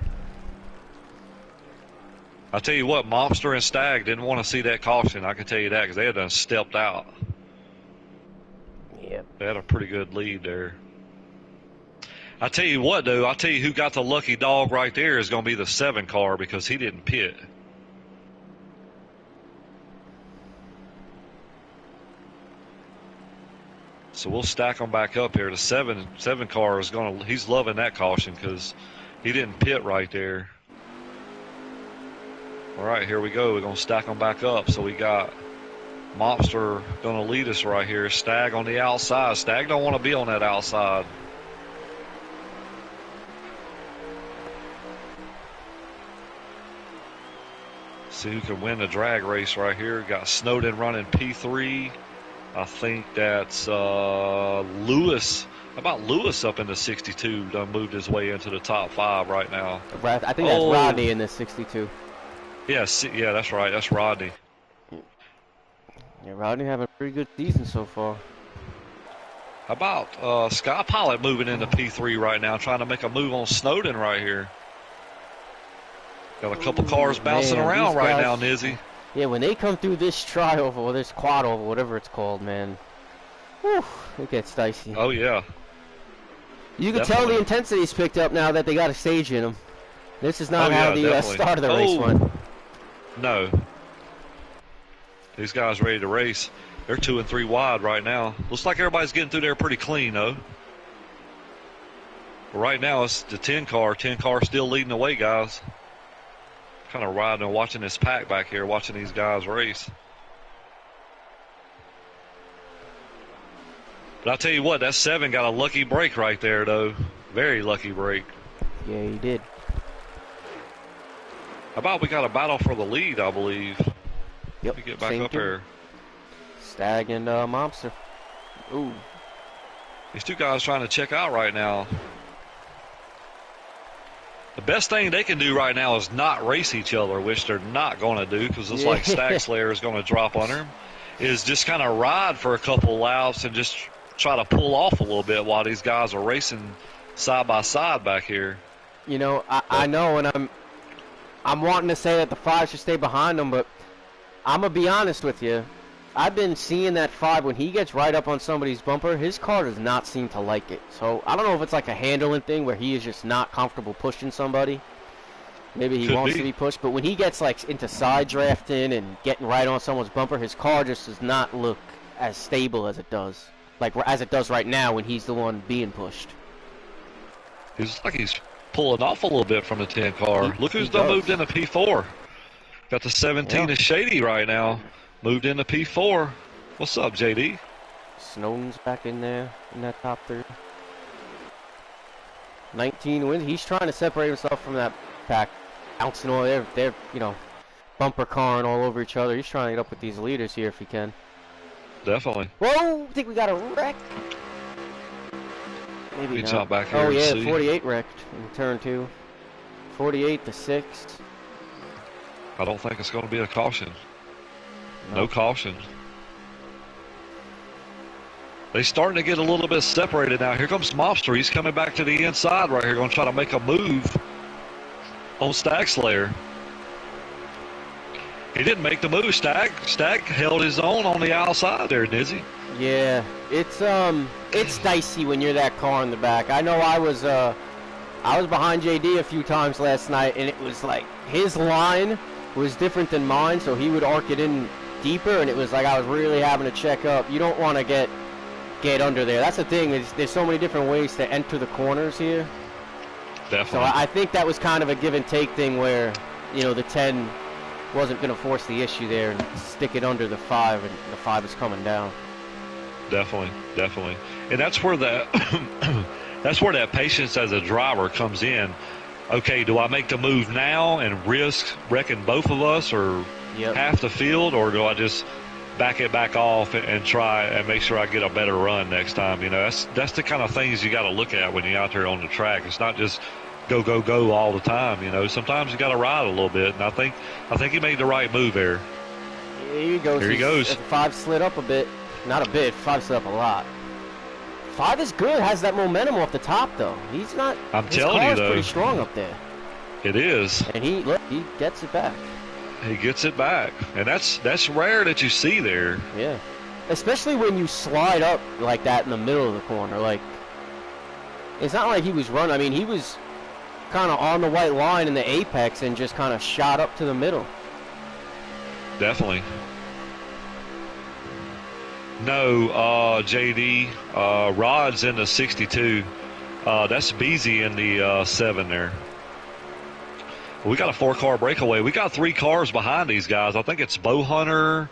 I'll tell you what, Mobster and Stag didn't want to see that caution. I can tell you that because they had done stepped out. Yep. They had a pretty good lead there. I tell you what, though, I'll tell you who got the lucky dog right there is going to be the 7 car because he didn't pit. So we'll stack them back up here. The 7 car is going to, he's loving that caution because he didn't pit right there. All right, here we go. We're going to stack them back up. So we got Mobster going to lead us right here. Stag on the outside. Stag don't want to be on that outside. See who can win the drag race right here. Got Snowden running P3. I think that's Lewis. How about Lewis up in the 62? Done moved his way into the top 5 right now. I think that's Rodney in the 62. Yeah, that's right. That's Rodney. Yeah, Rodney having a pretty good season so far. How about Sky Pilot moving into P3 right now, trying to make a move on Snowden right here. Got a couple cars bouncing around right now, Nizzy. Yeah, when they come through this tri-oval or this quad-oval, whatever it's called, man, whew, it gets dicey. Oh, yeah. You can tell the intensity's picked up now that they got a stage in them. This is not how the start of the race went. No. These guys ready to race. They're 2 and 3 wide right now. Looks like everybody's getting through there pretty clean, though. But right now, it's the 10 car. 10 car still leading the way, guys. Kind of riding and watching this pack back here, watching these guys race. But I'll tell you what, that 7 got a lucky break right there, though. Very lucky break. Yeah, he did. How about we got a battle for the lead, I believe. Yep. Let me get back up here. Stag and Mobster. Ooh. These 2 guys trying to check out right now. The best thing they can do right now is not race each other, which they're not going to do because it's like Stack Slayer is going to drop under them, is just kind of ride for a couple laps and just try to pull off a little bit while these guys are racing side by side back here. You know, I know, and I'm wanting to say that the 5 should stay behind them, but I'm going to be honest with you. I've been seeing that 5, when he gets right up on somebody's bumper, his car does not seem to like it. So I don't know if it's like a handling thing where he is just not comfortable pushing somebody. Maybe he wants to be pushed, but when he gets like into side drafting and getting right on someone's bumper, his car just does not look as stable as it does. Like as it does right now when he's the one being pushed. He's like he's pulling off a little bit from the 10 car. Look who's done moved into P4. Got the 17 is Shady right now. moved into P4. What's up, JD? Snowden's back in there in that top 3. 19 wins. He's trying to separate himself from that pack. Bouncing all they're bumper carring all over each other. He's trying to get up with these leaders here if he can. Definitely. Whoa! I think we got a wreck. Maybe He not. jumped back here. Oh and yeah, see. 48 wrecked in turn 2. 48 to 6. I don't think it's going to be a caution. No caution. They're starting to get a little bit separated now. Here comes Mobster. He's coming back to the inside right here, going to try to make a move on Stag Slayer. He didn't make the move. Stag held his own on the outside there, Nizzy. Yeah, it's dicey when you're that car in the back. I know I was behind JD a few times last night, and it was like his line was different than mine, so he would arc it in deeper, and it was like I was really having to check up. You don't want to get under there. That's the thing. There's so many different ways to enter the corners here. Definitely. So I think that was kind of a give and take thing where, you know, the 10 wasn't going to force the issue there and stick it under the 5, and the 5 is coming down. Definitely. And that's where that patience as a driver comes in. Okay, do I make the move now and risk wrecking both of us or half the field, or do I just back it back off and try and make sure I get a better run next time? You know, that's the kind of things you got to look at when you're out there on the track. It's not just go all the time. You know, sometimes you got to ride a little bit, and I think he made the right move there. Here he goes. Here he goes. 5 slid up a bit. Not a bit. 5 slid up a lot. 5 is good. Has that momentum off the top, though. He's not. I'm telling you, though. Pretty strong up there. It is. And he gets it back. He gets it back, and that's rare that you see there. Yeah, especially when you slide up like that in the middle of the corner. Like, it's not like he was running. I mean, he was kind of on the white line in the apex and just kind of shot up to the middle. Definitely. No, JD, Rod's in the 62. That's Beezy in the 7 there. We got a 4-car breakaway. We got 3 cars behind these guys. I think it's Bowhunter,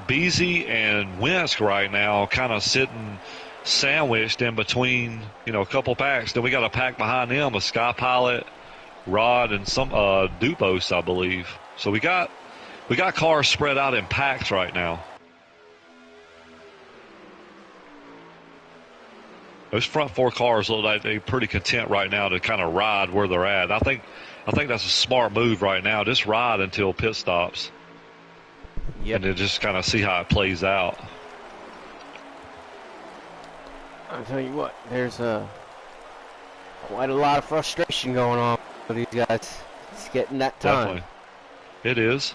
Beezy, and Winsk right now, kind of sitting sandwiched in between, you know, a couple packs. Then we got a pack behind them, a Sky Pilot, Rod, and some Dupos, I believe. So we got cars spread out in packs right now. Those front 4 cars look like they're pretty content right now to kind of ride where they're at. I think that's a smart move right now. Just ride until pit stops. Yep. And then just kind of see how it plays out. I'll tell you what, there's quite a lot of frustration going on with these guys. It's getting that time. Definitely. It is.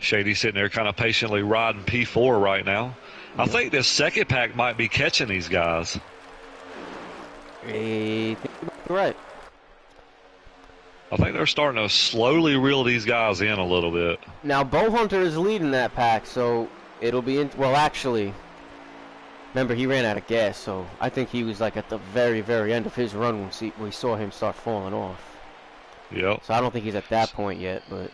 Shady sitting there kind of patiently riding P4 right now. I think this second pack might be catching these guys. I think you might be right. I think they're starting to slowly reel these guys in a little bit. Now, Bowhunter is leading that pack, so it'll be well, actually, remember, he ran out of gas, so I think he was like at the very, very end of his run when we saw him start falling off. Yep. So I don't think he's at that point yet, but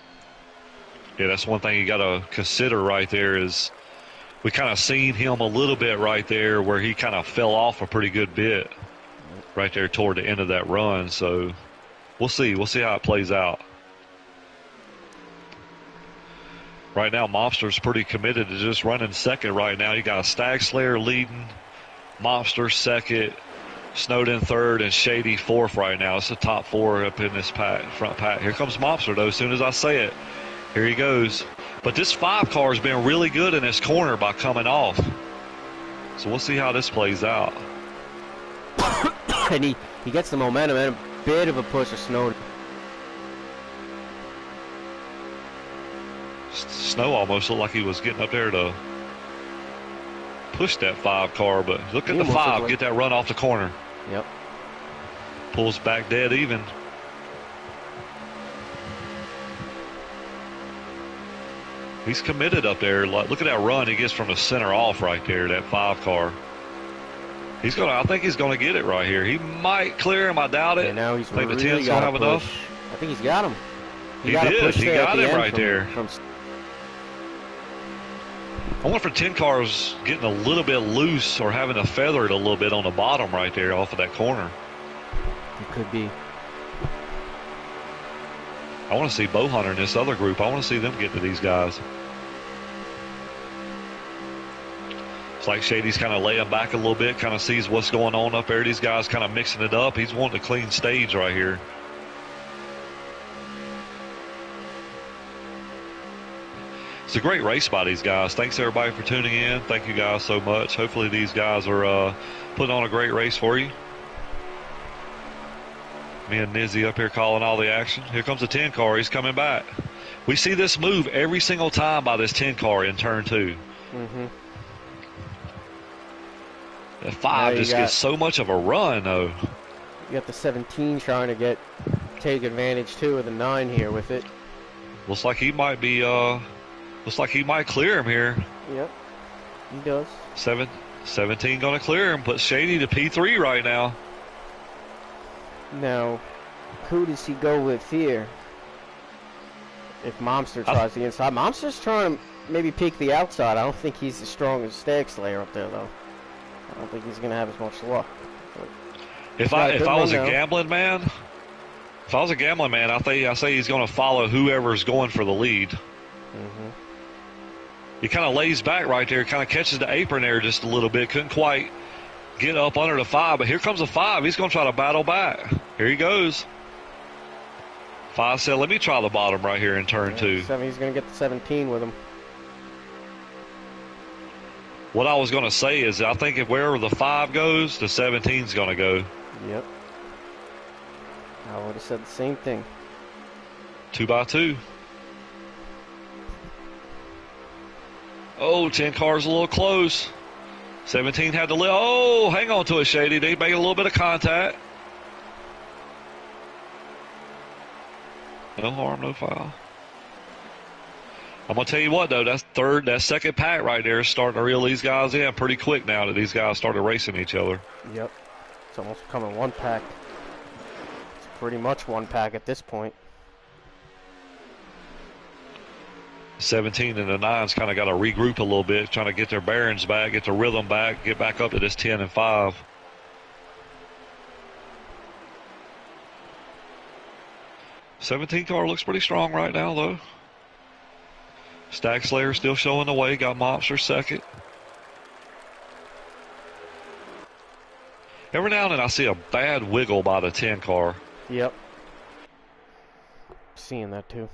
yeah, that's one thing you got to consider right there is we kind of seen him a little bit right there where he kind of fell off a pretty good bit right there toward the end of that run. So we'll see. We'll see how it plays out. Right now, Mobster's pretty committed to just running second right now. You got a Stag Slayer leading, Mobster second, Snowden third, and Shady fourth right now. It's the top 4 up in this front pack. Here comes Mobster, though, as soon as I say it. Here he goes. But this 5 car has been really good in this corner by coming off. So we'll see how this plays out. and he gets the momentum and a bit of a push of Snowden. Snow almost looked like he was getting up there to push that 5 car, but look at the 5 get that run off the corner. Yep. Pulls back dead even. He's committed up there. Look at that run he gets from the center off right there, that 5 car. I think he's gonna get it right here. He might clear him, I doubt it. And now he's think really the 10's gonna have enough. I think he's got him. He did. He got him right there. From I wonder if 10 car's getting a little bit loose or having to feather it a little bit on the bottom right there off of that corner. It could be. I want to see Bowhunter in this other group. I want to see them get to these guys. It's like Shady's kind of laying back a little bit, kind of sees what's going on up there. These guys kind of mixing it up. He's wanting a clean stage right here. It's a great race by these guys. Thanks everybody for tuning in. Thank you guys so much. Hopefully these guys are putting on a great race for you. Me and Nizzy up here calling all the action. Here comes the 10 car. He's coming back. We see this move every single time by this 10 car in turn 2. Mm-hmm. The 5 just gets so much of a run, though. You got the 17 trying to take advantage too of the 9 here with it. Looks like he might be. Looks like he might clear him here. Yep, he does. 17 going to clear him. Put Shady to P3 right now. Now, who does he go with here? If Momster tries the inside, Momster's trying to maybe peek the outside. I don't think he's the strongest Stag Slayer up there, though. I don't think he's going to have as much luck. If I was a gambling man, I say he's going to follow whoever's going for the lead. Mm-hmm. He kind of lays back right there, kind of catches the apron there just a little bit. Couldn't quite get up under the 5, but here comes a 5. He's going to try to battle back. Here he goes. 5 said, let me try the bottom right here in turn 2. He's going to get the 17 with him. What I was going to say is I think if wherever the 5 goes, the 17's going to go. Yep. I would have said the same thing. 2 by 2. Oh, 10 car's a little close. 17 had to hang on to it, Shady. They made a little bit of contact. No harm, no foul. I'm going to tell you what, though, that second pack right there is starting to reel these guys in pretty quick now that these guys started racing each other. Yep. It's almost becoming one pack. It's pretty much one pack at this point. 17 and the 9's kind of got to regroup a little bit, trying to get their bearings back, get their rhythm back, get back up to this 10 and 5. '17 car looks pretty strong right now, though. Stag Slayer still showing the way. Got Mobster second. Every now and then I see a bad wiggle by the 10 car. Yep. Seeing that too.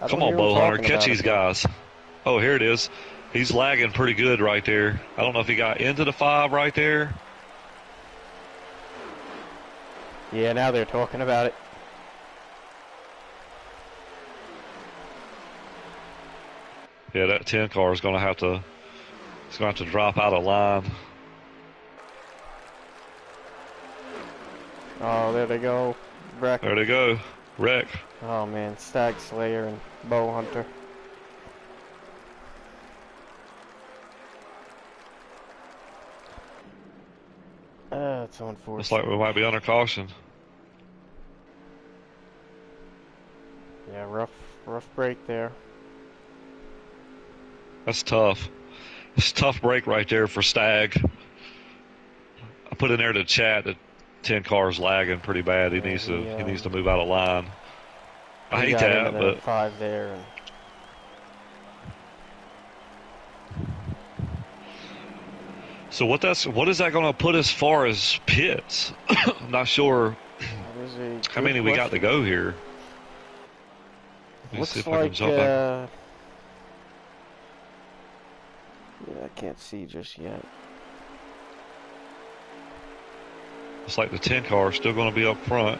Come on, Bowhunter, catch these guys. Oh, here it is. He's lagging pretty good right there. I don't know if he got into the 5 right there. Yeah, now they're talking about it. Yeah, that 10 car is going to have to. It's going to have to drop out of line. Oh, there they go. Wreck. There they go. Wreck. Oh man, Stag Slayer and Bowhunter. It's unfortunate. Looks like we might be under caution. Yeah, rough break there. That's tough. It's a tough break right there for Stag. I put in there to chat that 10 car's lagging pretty bad. He needs to move out of line. I hate that, but 5 there. And so what is that going to put as far as pits? I'm not sure how many we got to go here. Let me see if I can jump back. Yeah, I can't see just yet. It's like the 10 car is still going to be up front.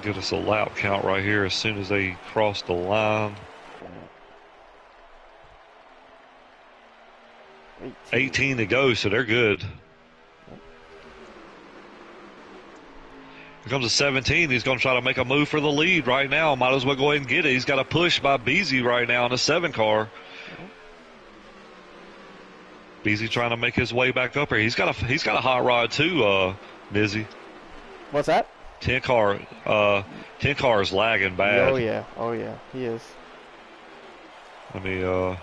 Get us a lap count right here as soon as they cross the line. 18 to go, so they're good. Here comes a 17. He's going to try to make a move for the lead right now. Might as well go ahead and get it. He's got a push by Beasy right now in the 7 car. Beasy trying to make his way back up here. He's got a hot rod too, Nizzy. What's that? 10 car is lagging bad. Oh yeah, he is. Let me How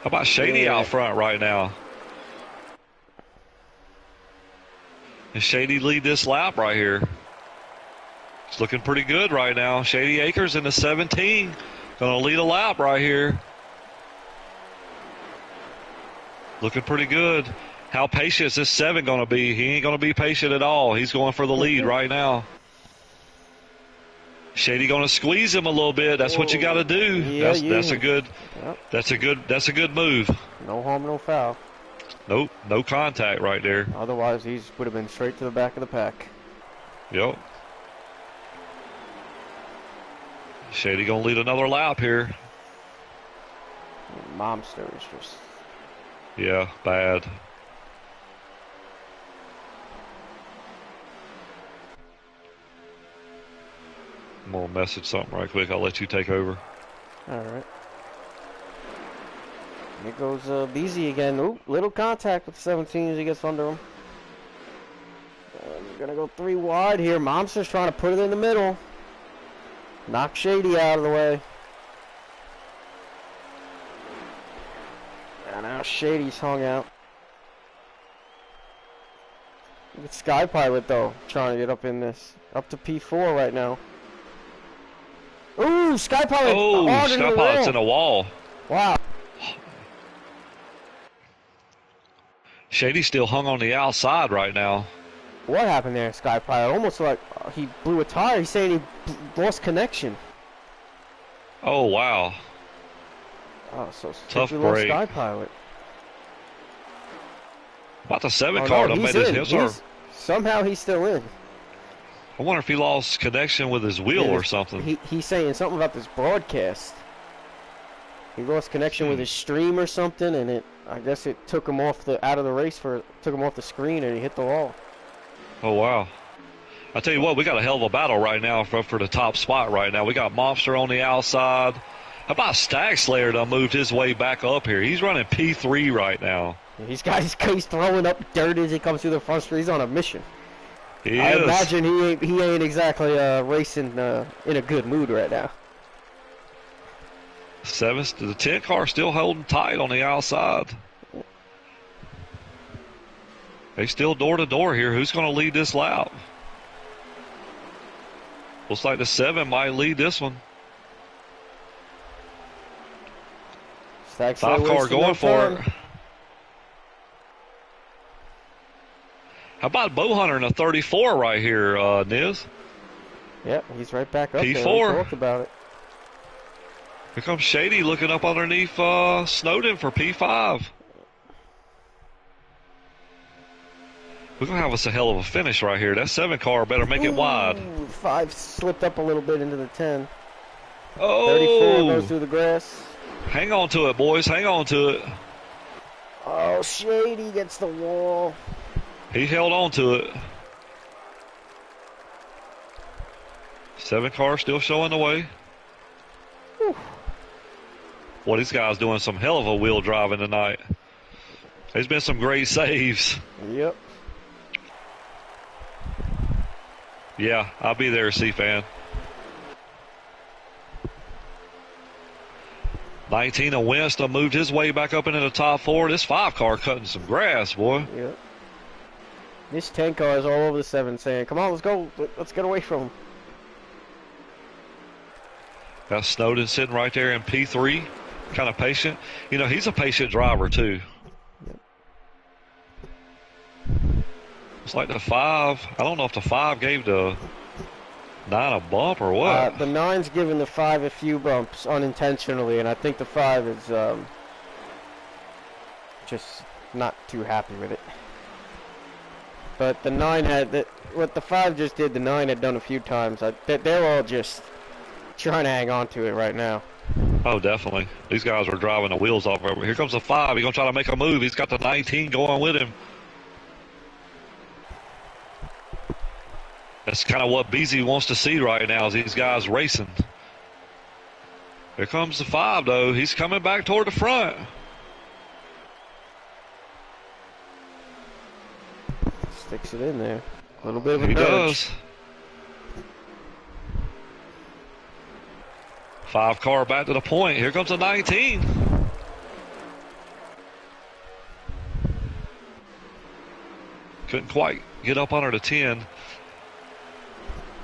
about Shady out front right now? And Shady lead this lap right here. It's looking pretty good right now. Shady Acres in the 17. Gonna lead a lap right here. Looking pretty good. How patient is this 7 gonna be? He ain't gonna be patient at all. He's going for the lead right now. Shady gonna squeeze him a little bit. That's what you gotta do. Yeah, that's a good move. No harm, no foul. Nope, no contact right there. Otherwise, he would have been straight to the back of the pack. Yep. Shady gonna lead another lap here. Momster is just... Yeah, bad. I'm gonna message something right quick. I'll let you take over. Alright. Here goes Beasy again. Oop, little contact with 17 as he gets under him. We're gonna go 3 wide here. Momster's trying to put it in the middle. Knock Shady out of the way. And now Shady's hung out. Look at Sky Pilot though, trying to get up in this. Up to P4 right now. Ooh, Sky Pilot! Oh, Sky Pilot's in a wall. Wow. Shady's still hung on the outside right now. What happened there, Sky Pilot? Almost like he blew a tire. He's saying he lost connection. Oh, wow. Oh, so tough break. break. Sky Pilot. About the 7 car that made his somehow he's still in. I wonder if he lost connection with his wheel or something. He's saying something about this broadcast. He lost connection with his stream or something, and I guess it took him off out of the race took him off the screen, and he hit the wall. Oh wow! I tell you what, we got a hell of a battle right now for the top spot right now. We got Monster on the outside. How about Stag Slayer done moved his way back up here? He's running P3 right now. He's throwing up dirt as he comes through the front street. He's on a mission. I imagine he ain't exactly racing in a good mood right now. The 10 car still holding tight on the outside. They still door to door here. Who's going to lead this lap? Looks like the 7 might lead this one. 5 car going for it. How about Bowhunter in a 34 right here, Niz? Yep, he's right back up P4. there. We talked about it. Here comes Shady looking up underneath Snowden for P5. We're going to have us a hell of a finish right here. That 7 car better make it wide. 5 slipped up a little bit into the 10. Oh! 34 goes through the grass. Hang on to it, boys. Hang on to it. Oh, Shady gets the wall. He held on to it. 7 car still showing the way. Whew. Well, these guys doing some hell of a wheel driving tonight. There's been some great saves. Yep. Yeah, I'll be there, C-Fan. 19 of Winston moved his way back up into the top 4. This 5 car cutting some grass, boy. Yep. This 10 car is all over the 7 saying, come on, let's go. Let's get away from him. Got Snowden sitting right there in P3. Kind of patient. You know, he's a patient driver, too. Yep. It's like the 5. I don't know if the 5 gave the 9 a bump or what. The 9's giving the 5 a few bumps unintentionally, and I think the 5 is just not too happy with it. But the 9 had what the 5 just did. The 9 had done a few times. They're all just trying to hang on to it right now. Oh, definitely. These guys are driving the wheels off. Here comes the 5. He's gonna try to make a move. He's got the 19 going with him. That's kind of what BZ wants to see right now is these guys racing. Here comes the 5, though. He's coming back toward the front. Sticks it in there. A little bit of a He nudge. does. 5 car back to the point. Here comes the 19. Couldn't quite get up under the 10.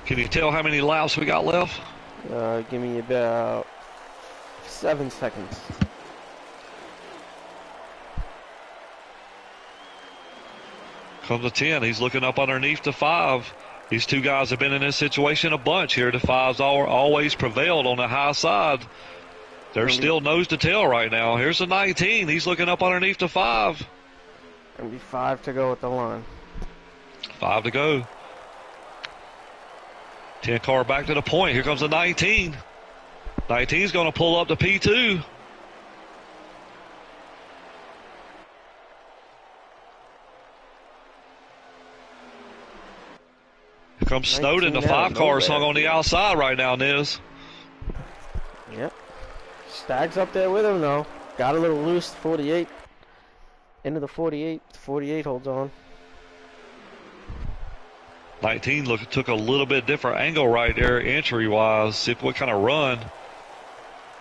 Can you tell how many laps we got left? Give me about 7 seconds. Comes the 10. He's looking up underneath the 5. These two guys have been in this situation a bunch here. The 5's always prevailed on the high side. They're still nose to tail right now. Here's the 19. He's looking up underneath the 5. Gonna be 5 to go at the line. 5 to go. 10 car back to the point. Here comes the 19. 19's going to pull up the P2. Here comes Snowden. The 5 car's hung on the outside right now, Niz. Yep. Stag's up there with him, though. Got a little loose, 48. Into the 48. 48 holds on. 19 took a little bit different angle right there, entry-wise. See what kind of run.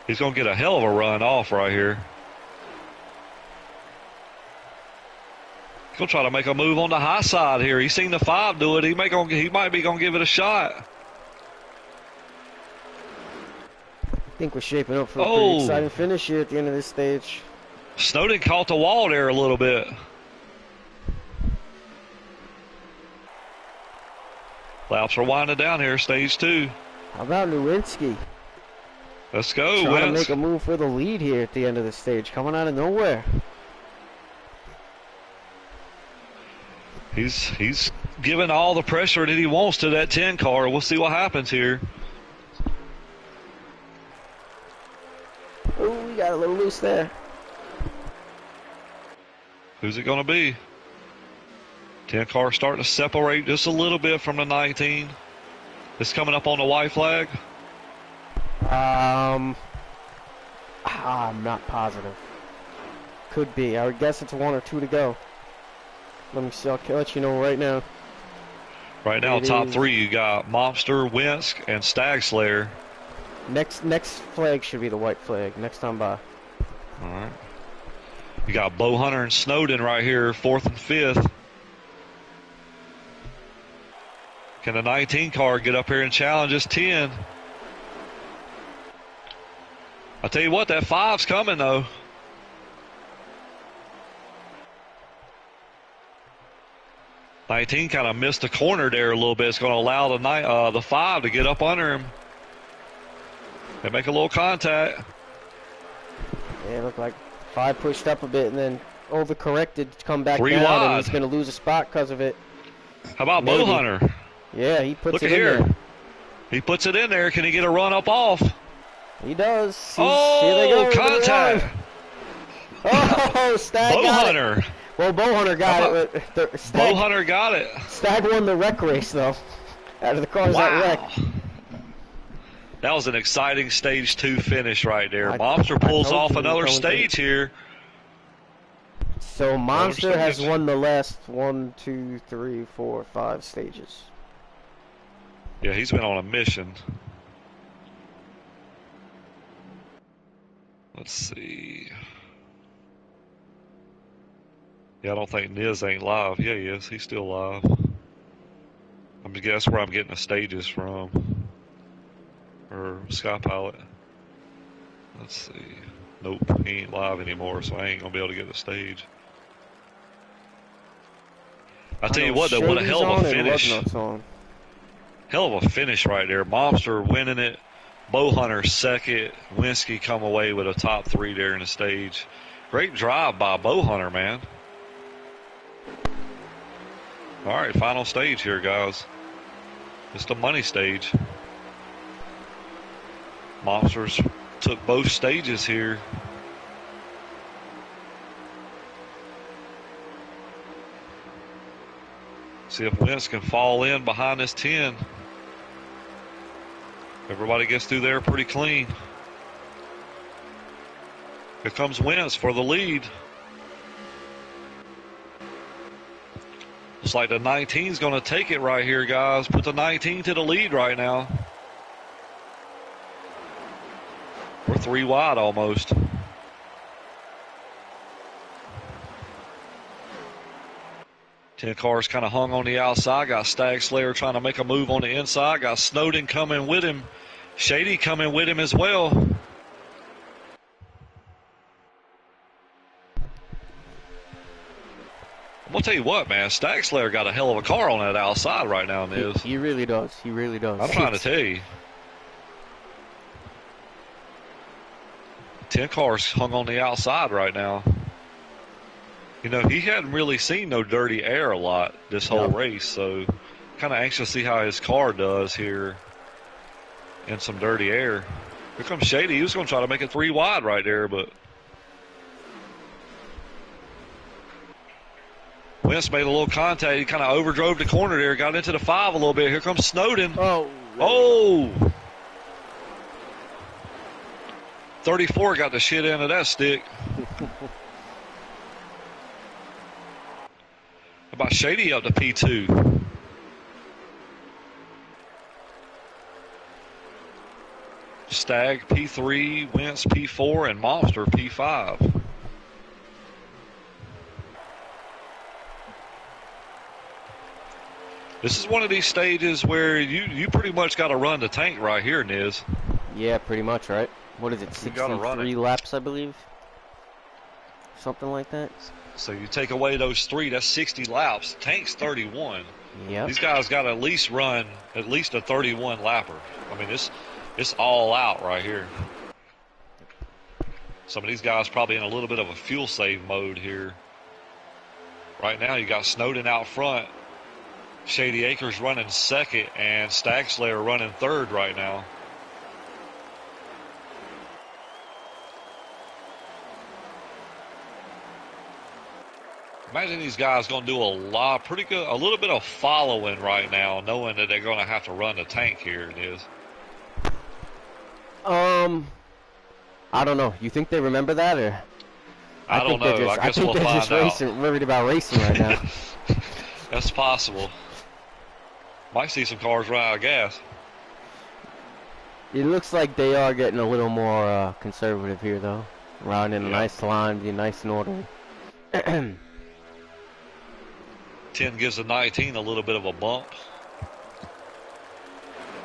He's going to get a hell of a run off right here. He's going to try to make a move on the high side here. He's seen the 5 do it. He might be going to give it a shot. I think we're shaping up for a pretty exciting finish here at the end of this stage. Snowden caught the wall there a little bit. Laps are winding down here, stage 2. How about Nowinski? Let's go, Trying to Wentz. make a move for the lead here at the end of the stage, coming out of nowhere. He's giving all the pressure that he wants to that 10 car. We'll see what happens here. Oh, we got a little loose there. Who's it going to be? 10 car starting to separate just a little bit from the 19. It's coming up on the white flag. I'm not positive. Could be. I would guess it's 1 or 2 to go. Let me see. I'll let you know right now. Right now, top 3, you got Monster, Winsk, and Stag Slayer. Next flag should be the white flag. Next time by. All right. You got Bowhunter and Snowden right here, 4th and 5th. Can the 19 car get up here and challenge this 10? I'll tell you what, that 5's coming, though. $19 kind of missed the corner there a little bit. It's going to allow the 5 to get up under him. They make a little contact. Yeah, it looked like 5 pushed up a bit and then overcorrected to come back 3 down, wide. and he's going to lose a spot because of it. How about Maybe. Bowhunter? Yeah, he puts Look it at here. in there. He puts it in there. Can he get a run up off? He does. Here Oh, they go. contact. Oh, Stag got it. Bowhunter. Well, Bowhunter got it. Bowhunter got it. Stag won the wreck race, though. Out of the cars that wrecked. That was an exciting stage 2 finish right there. Monster pulls off another stage here. So Monster has won the last 1, 2, 3, 4, 5 stages. Yeah, he's been on a mission. Let's see. Yeah, I don't think Niz ain't live. Yeah, he is. He's still live. I'm gonna guess where I'm getting the stages from. Or Sky Pilot. Let's see. Nope, he ain't live anymore, so I ain't gonna be able to get the stage. I tell you what, though, what a hell of a finish. Hell of a finish right there. Monster winning it. Bowhunter second. Winsky come away with a top 3 there in the stage. Great drive by Bowhunter, man. All right, final stage here, guys. It's the money stage. Monsters took both stages here. See if Wentz can fall in behind this 10. Everybody gets through there pretty clean. Here comes Wentz for the lead. Looks like the 19 is going to take it right here, guys. Put the 19 to the lead right now. We're 3 wide almost. Ten cars kind of hung on the outside. Got Stag Slayer trying to make a move on the inside. Got Snowden coming with him. Shady coming with him as well. I'm going to tell you what, man. Stag Slayer got a hell of a car on that outside right now, Niz. He really does. He really does. I'm trying to tell you. 10 cars hung on the outside right now. You know, he hadn't really seen no dirty air a lot this whole race, so kind of anxious to see how his car does here in some dirty air. Here comes Shady. He was going to try to make it 3 wide right there, but Wentz made a little contact. He kind of overdrove the corner there, got into the 5 a little bit. Here comes Snowden. Oh! 34 got the shit end of that stick. About Shady up to P2. Stag P3, Wentz P4, and Monster P5. This is one of these stages where you pretty much got to run the tank right here, Niz. Yeah, pretty much, right? What is it, 63 laps, I believe? Something like that. So you take away those 3, that's 60 laps. Tank's 31. Yeah. These guys got to at least run at least a 31 lapper. I mean, it's all out right here. Some of these guys probably in a little bit of a fuel save mode here. Right now you got Snowden out front. Shady Acres running second, and Stag Slayer running third right now. Imagine these guys going to do a little bit of following right now, knowing that they're going to have to run the tank here. It is. I don't know. You think they remember that, or? I don't know. I guess we'll find out. Worried about racing right now. That's possible. Might see some cars run out of gas. It looks like they are getting a little more conservative here, though. Riding in a nice line, being nice and orderly. 10 gives the 19 a little bit of a bump.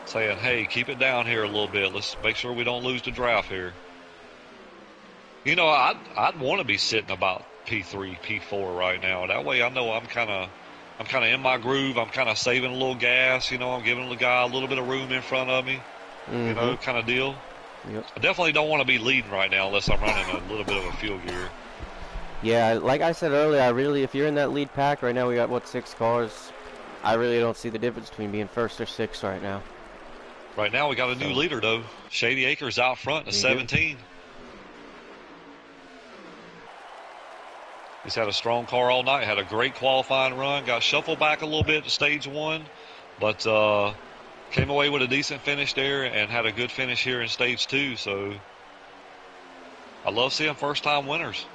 Saying, hey, keep it down here a little bit. Let's make sure we don't lose the draft here. You know, I'd want to be sitting about P3, P4 right now. That way I know I'm kind of in my groove. I'm kind of saving a little gas. You know, I'm giving the guy a little bit of room in front of me. Mm-hmm. You know, kind of deal. Yep. I definitely don't want to be leading right now unless I'm running a little bit of a fuel gear. Yeah, like I said earlier, if you're in that lead pack right now, we got, 6 cars. I really don't see the difference between being first or sixth right now. Right now we got a new leader, though. Shady Acres out front at 17. He's had a strong car all night, had a great qualifying run, got shuffled back a little bit to stage 1, but came away with a decent finish there and had a good finish here in stage 2. So I love seeing first-time winners.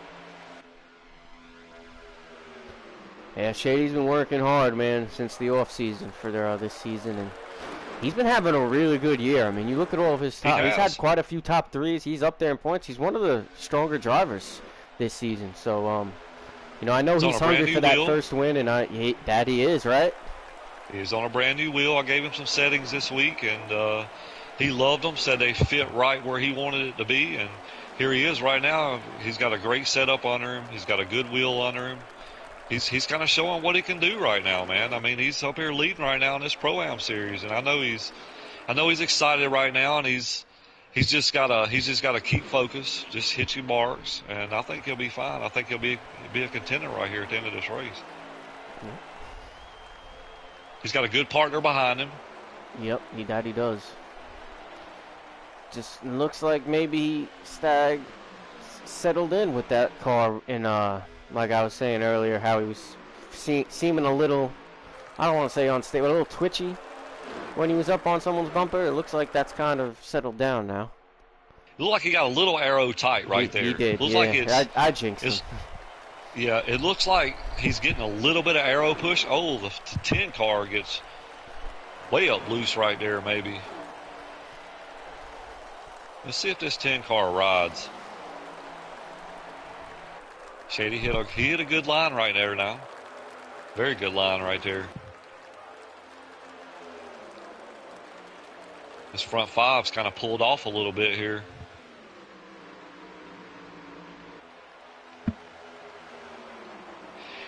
Yeah, Shady's been working hard, man, since the off season for this season, and he's been having a really good year. I mean, you look at all of his top. He's had quite a few top 3s. He's up there in points. He's one of the stronger drivers this season. So, you know, I know he's hungry for that first win, and that he is, right? He's on a brand new wheel. I gave him some settings this week, and he loved them. Said they fit right where he wanted it to be, and here he is right now. He's got a great setup under him. He's got a good wheel under him. He's kind of showing what he can do right now, man. I mean, he's up here leading right now in this Pro-Am series, and I know he's excited right now, and he's just gotta keep focused, just hit your marks, and I think he'll be fine. I think he'll be a contender right here at the end of this race. Mm-hmm. He's got a good partner behind him. Yep, he does. Just looks like maybe Stag settled in with that car in like I was saying earlier, how he was seeming a little I don't want to say unstable, a little twitchy when he was up on someone's bumper. It looks like that's kind of settled down now. It looked like he got a little arrow tight right He there. did, Looks like yeah. I jinxed him. Yeah, it looks like he's getting a little bit of arrow push. Oh, the 10 car gets way up loose right there, maybe. Let's see if this 10 car rides. Shady hit a good line right there now. Very good line right there. This front five's kind of pulled off a little bit here.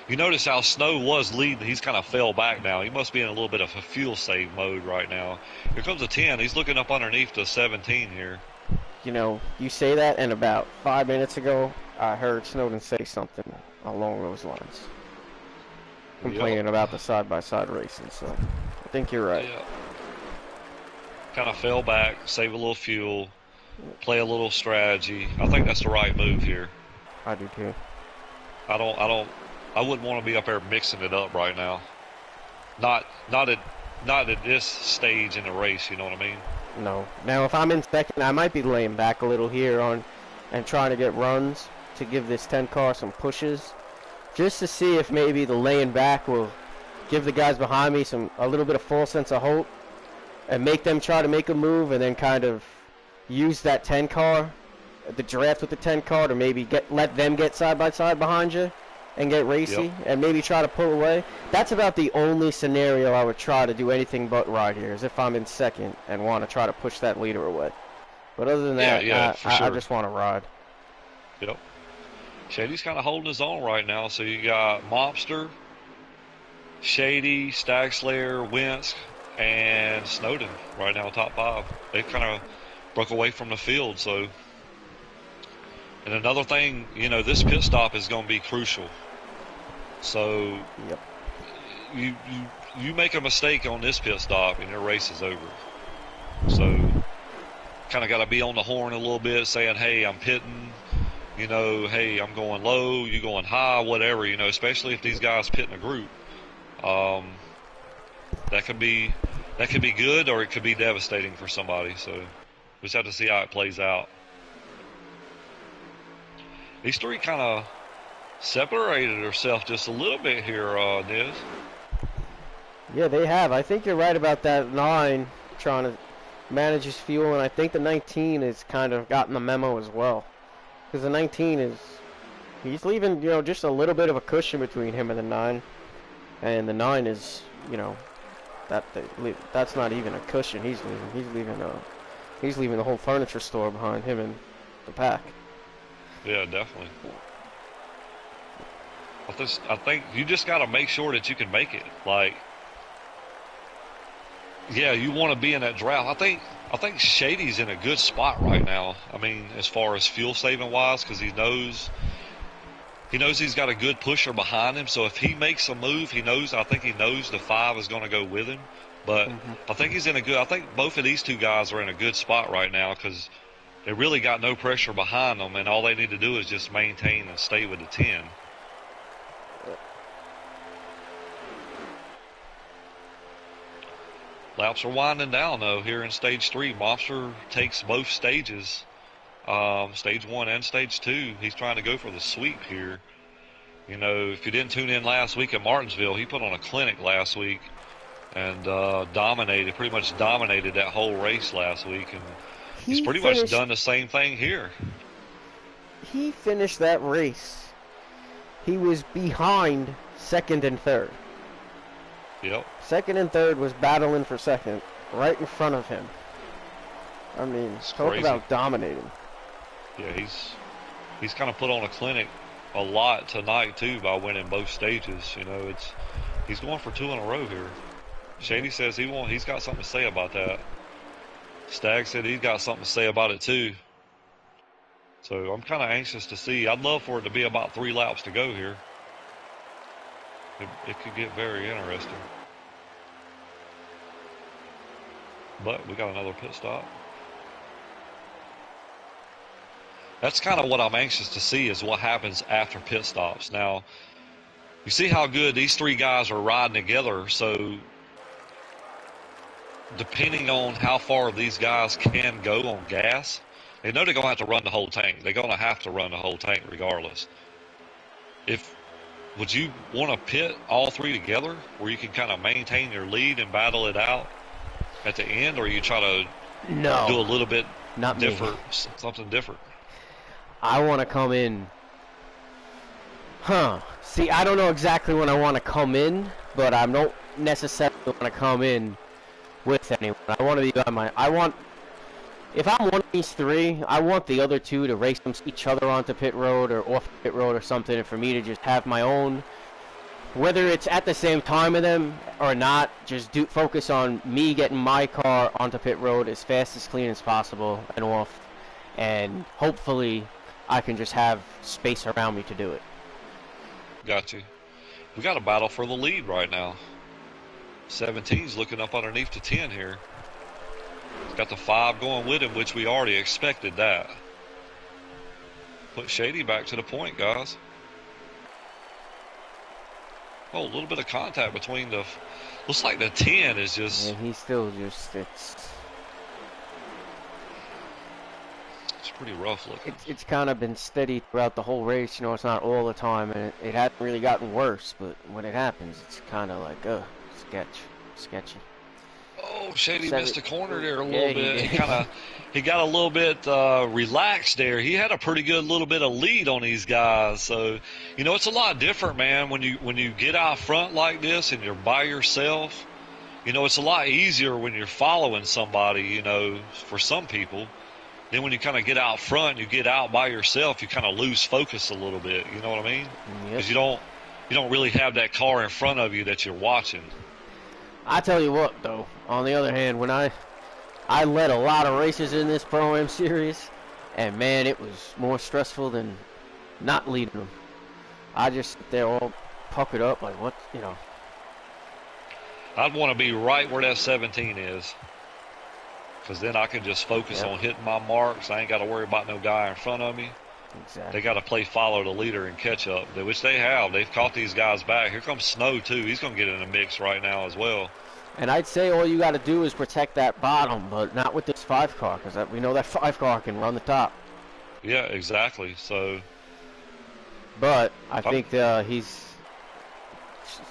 You notice how Snow was leading. He's kind of fell back now. He must be in a little bit of a fuel save mode right now. Here comes a 10. He's looking up underneath the 17 here. You know, you say that, and about 5 minutes ago, I heard Snowden say something along those lines. Complaining about the side-by-side racing, so I think you're right. Yeah. Kind of fell back, save a little fuel, play a little strategy. I think that's the right move here. I do too. I wouldn't want to be up there mixing it up right now. Not at this stage in the race, you know what I mean? No. Now, if I'm in second, I might be laying back a little here on and trying to get runs to give this 10 car some pushes, just to see if maybe the laying back will give the guys behind me a little bit of false sense of hope and make them try to make a move, and then kind of use that 10 car, the draft with the 10 car, to maybe let them get side by side behind you and get racy, and maybe try to pull away. That's about the only scenario I would try to do anything but ride here, is if I'm in second and want to try to push that leader away. But other than that, I just want to ride. Yep. Shady's kind of holding his own right now. So you got Mobster, Shady, Stag Slayer, Wentz, and Snowden right now, top 5. They kind of broke away from the field. So, and another thing, you know, this pit stop is going to be crucial. So, yep. You make a mistake on this pit stop, and your race is over. So, kind of got to be on the horn a little bit, saying, "Hey, I'm pitting." You know, hey, I'm going low, you going high, whatever. You know, especially if these guys pit in a group. That could be good, or it could be devastating for somebody. So we just have to see how it plays out. These three kind of separated themselves just a little bit here, Niz. Yeah, they have. I think you're right about that 9 trying to manage his fuel, and I think the 19 has kind of gotten the memo as well. Because the 19 he's leaving, you know, just a little bit of a cushion between him and the 9. And the 9 is, you know, that's not even a cushion he's leaving. He's leaving the whole furniture store behind him and the pack. Yeah, definitely. I think you just got to make sure that you can make it. Like, yeah, you want to be in that draft. I think Shady's in a good spot right now. I mean, as far as fuel saving wise, because he knows he's got a good pusher behind him. So if he makes a move, I think he knows the 5 is going to go with him. But I think I think both of these two guys are in a good spot right now, because they really got no pressure behind them, and all they need to do is just maintain and stay with the 10. Laps are winding down, though, here in Stage 3. Mobster takes both stages, Stage 1 and Stage 2. He's trying to go for the sweep here. You know, if you didn't tune in last week at Martinsville, he put on a clinic last week and pretty much dominated that whole race last week. And he's pretty much done the same thing here. He finished that race. He was behind second and third. Yep. Second and third was battling for second, right in front of him. I mean, talk about dominating. Yeah, he's kind of put on a clinic a lot tonight too by winning both stages. You know, he's going for 2 in a row here. Shady says he's got something to say about that. Stag said he's got something to say about it too. So I'm kind of anxious to see. I'd love for it to be about 3 laps to go here. It could get very interesting. But we got another pit stop. That's kind of what I'm anxious to see, is what happens after pit stops. Now, You see how good these three guys are riding together. So depending on how far these guys can go on gas, they know they're going to have to run the whole tank. They're going to have to run the whole tank regardless. Would you want to pit all three together where you can kind of maintain your lead and battle it out at the end, or you try to do a little bit different, something different? I want to come in. See, I don't know exactly when I want to come in, but I don't necessarily want to come in with anyone. I want to be by my. If I'm one of these three, I want the other two to race each other onto pit road or off pit road or something, and for me to just have my own. Whether it's at the same time of them or not, just focus on me getting my car onto pit road as fast, as clean as possible and off, and hopefully I can just have space around me to do it. Got you. We got a battle for the lead right now. 17's looking up underneath the 10 here. He's got the 5 going with him, which we already expected that. Put Shady back to the point, guys. Oh, a little bit of contact between the... Looks like the 10 is just... Yeah, he's still just... It's pretty rough looking. It's kind of been steady throughout the whole race. You know, it's not all the time, and it hasn't really gotten worse, but when it happens, it's kind of like, sketchy. Oh, Shady missed a corner there a little bit. He got a little bit relaxed there. He had a pretty good little bit of lead on these guys. So, you know, it's a lot different, man, when you get out front like this and you're by yourself. You know, it's a lot easier when you're following somebody, you know, for some people. Then when you kind of get out front, you get out by yourself, you kind of lose focus a little bit. You know what I mean? Because you don't really have that car in front of you that you're watching. I tell you what, though, on the other hand, when I led a lot of races in this Pro-Am series, and man, it was more stressful than not leading them. I just sit there all puckered up, like, what, you know. I'd want to be right where that 17 is. Because then I can just focus on hitting my marks. I ain't got to worry about no guy in front of me. Exactly. They got to play follow the leader and catch up, which they have. They've caught these guys back. Here comes Snow, too. He's going to get in the mix right now as well. And I'd say all you got to do is protect that bottom, but not with this 5 car, because we know that 5 car can run the top. Yeah, exactly. So, but I think he's,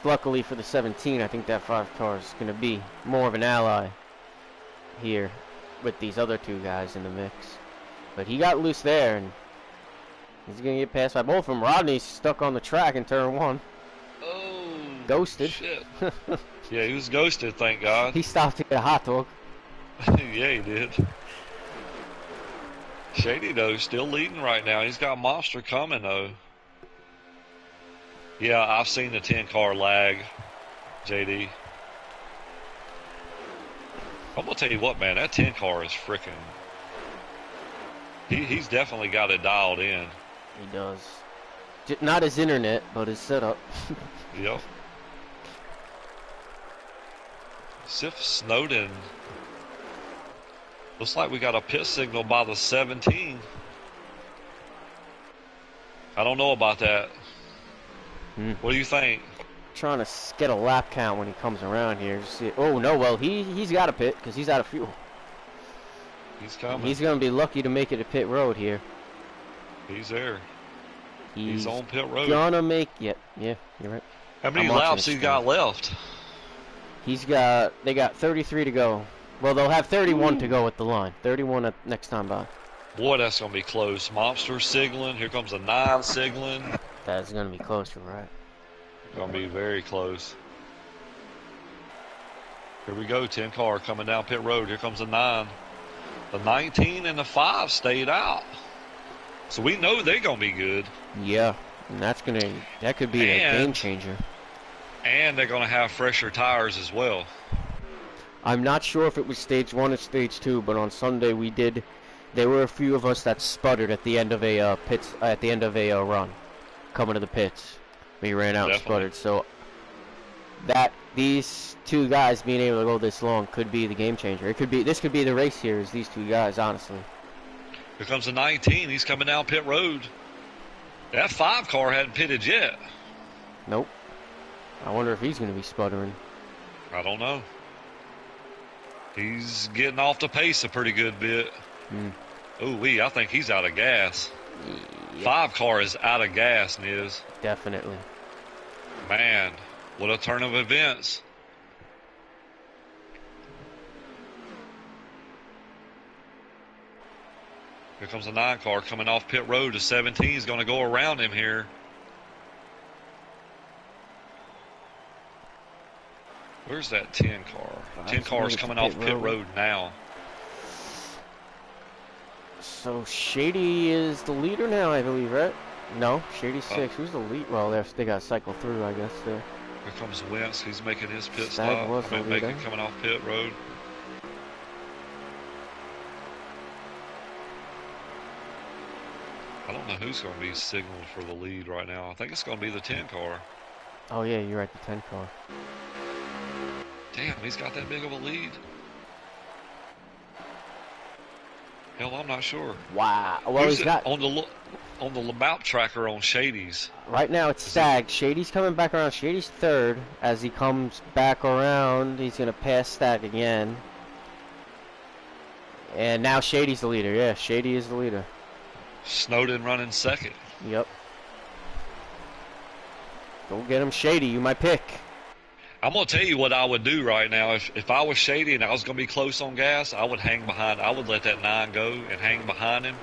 luckily for the 17, I think that 5 car is going to be more of an ally here with these other 2 guys in the mix. But he got loose there, and he's going to get passed by both of them. Rodney's stuck on the track in turn 1. Oh, ghosted. Shit. Yeah, he was ghosted, thank God. He stopped to get a hot dog. Yeah, he did. Shady, though, still leading right now. He's got Monster coming, though. Yeah, I've seen the 10-car lag, JD. I'm going to tell you what, man, that 10-car is freaking... He's definitely got it dialed in. He does. Not his internet, but his setup. Yep. Sif Snowden. Looks like we got a pit signal by the 17. I don't know about that. What do you think? Trying to get a lap count when he comes around here. Oh no, well he's got a pit because he's out of fuel. He's coming. He's gonna be lucky to make it to pit road here. He's there. He's on pit road. Gonna make yeah, you're right. How many laps he got left? They got 33 to go. Well, they'll have 31 to go at the line. 31 at next time by. Boy, that's gonna be close. Monster signaling. Here comes a 9 signaling. That's gonna be close, you're right. Gonna be very close. Here we go, 10 car coming down pit road. Here comes a 9. The 19 and the 5 stayed out. So we know they're gonna be good. Yeah, and that could be a game changer. And they're gonna have fresher tires as well. I'm not sure if it was stage 1 or stage 2, but on Sunday there were a few of us that sputtered at the end of a run, coming to the pits. We ran out and sputtered. So these 2 guys being able to go this long could be the game changer. This could be the race here, is these 2 guys, honestly. Here comes the 19. He's coming down pit road. That 5 car hadn't pitted yet. Nope. I wonder if he's going to be sputtering. I don't know. He's getting off the pace a pretty good bit. Ooh-wee, I think he's out of gas. Yep. 5 car is out of gas, Niz. Definitely. Man, what a turn of events. Here comes a 9 car coming off pit road. The 17 is going to go around him here. Where's that 10 car? 10 car is coming off pit road now. So Shady is the leader now, I believe, right? No, Shady's 6. Who's the lead? Well, they got to cycle through, I guess. There. Here comes Wentz. He's making his pit Stag stop. Coming off pit road. I don't know who's going to be signaled for the lead right now. I think it's going to be the 10 car. Oh, yeah, you're right, the 10 car. Damn, he's got that big of a lead. Hell, I'm not sure. Wow. Well, he's got on the map tracker on Shady's. Right now it's Stag. Shady's coming back around. Shady's 3rd. As he comes back around, he's gonna pass Stag again. And now Shady's the leader. Yeah, Shady is the leader. Snowden running 2nd. Yep. Go get him, Shady. You my pick. I'm going to tell you what I would do right now. If I was Shady and I was going to be close on gas, I would hang behind. I would let that 9 go and hang behind him.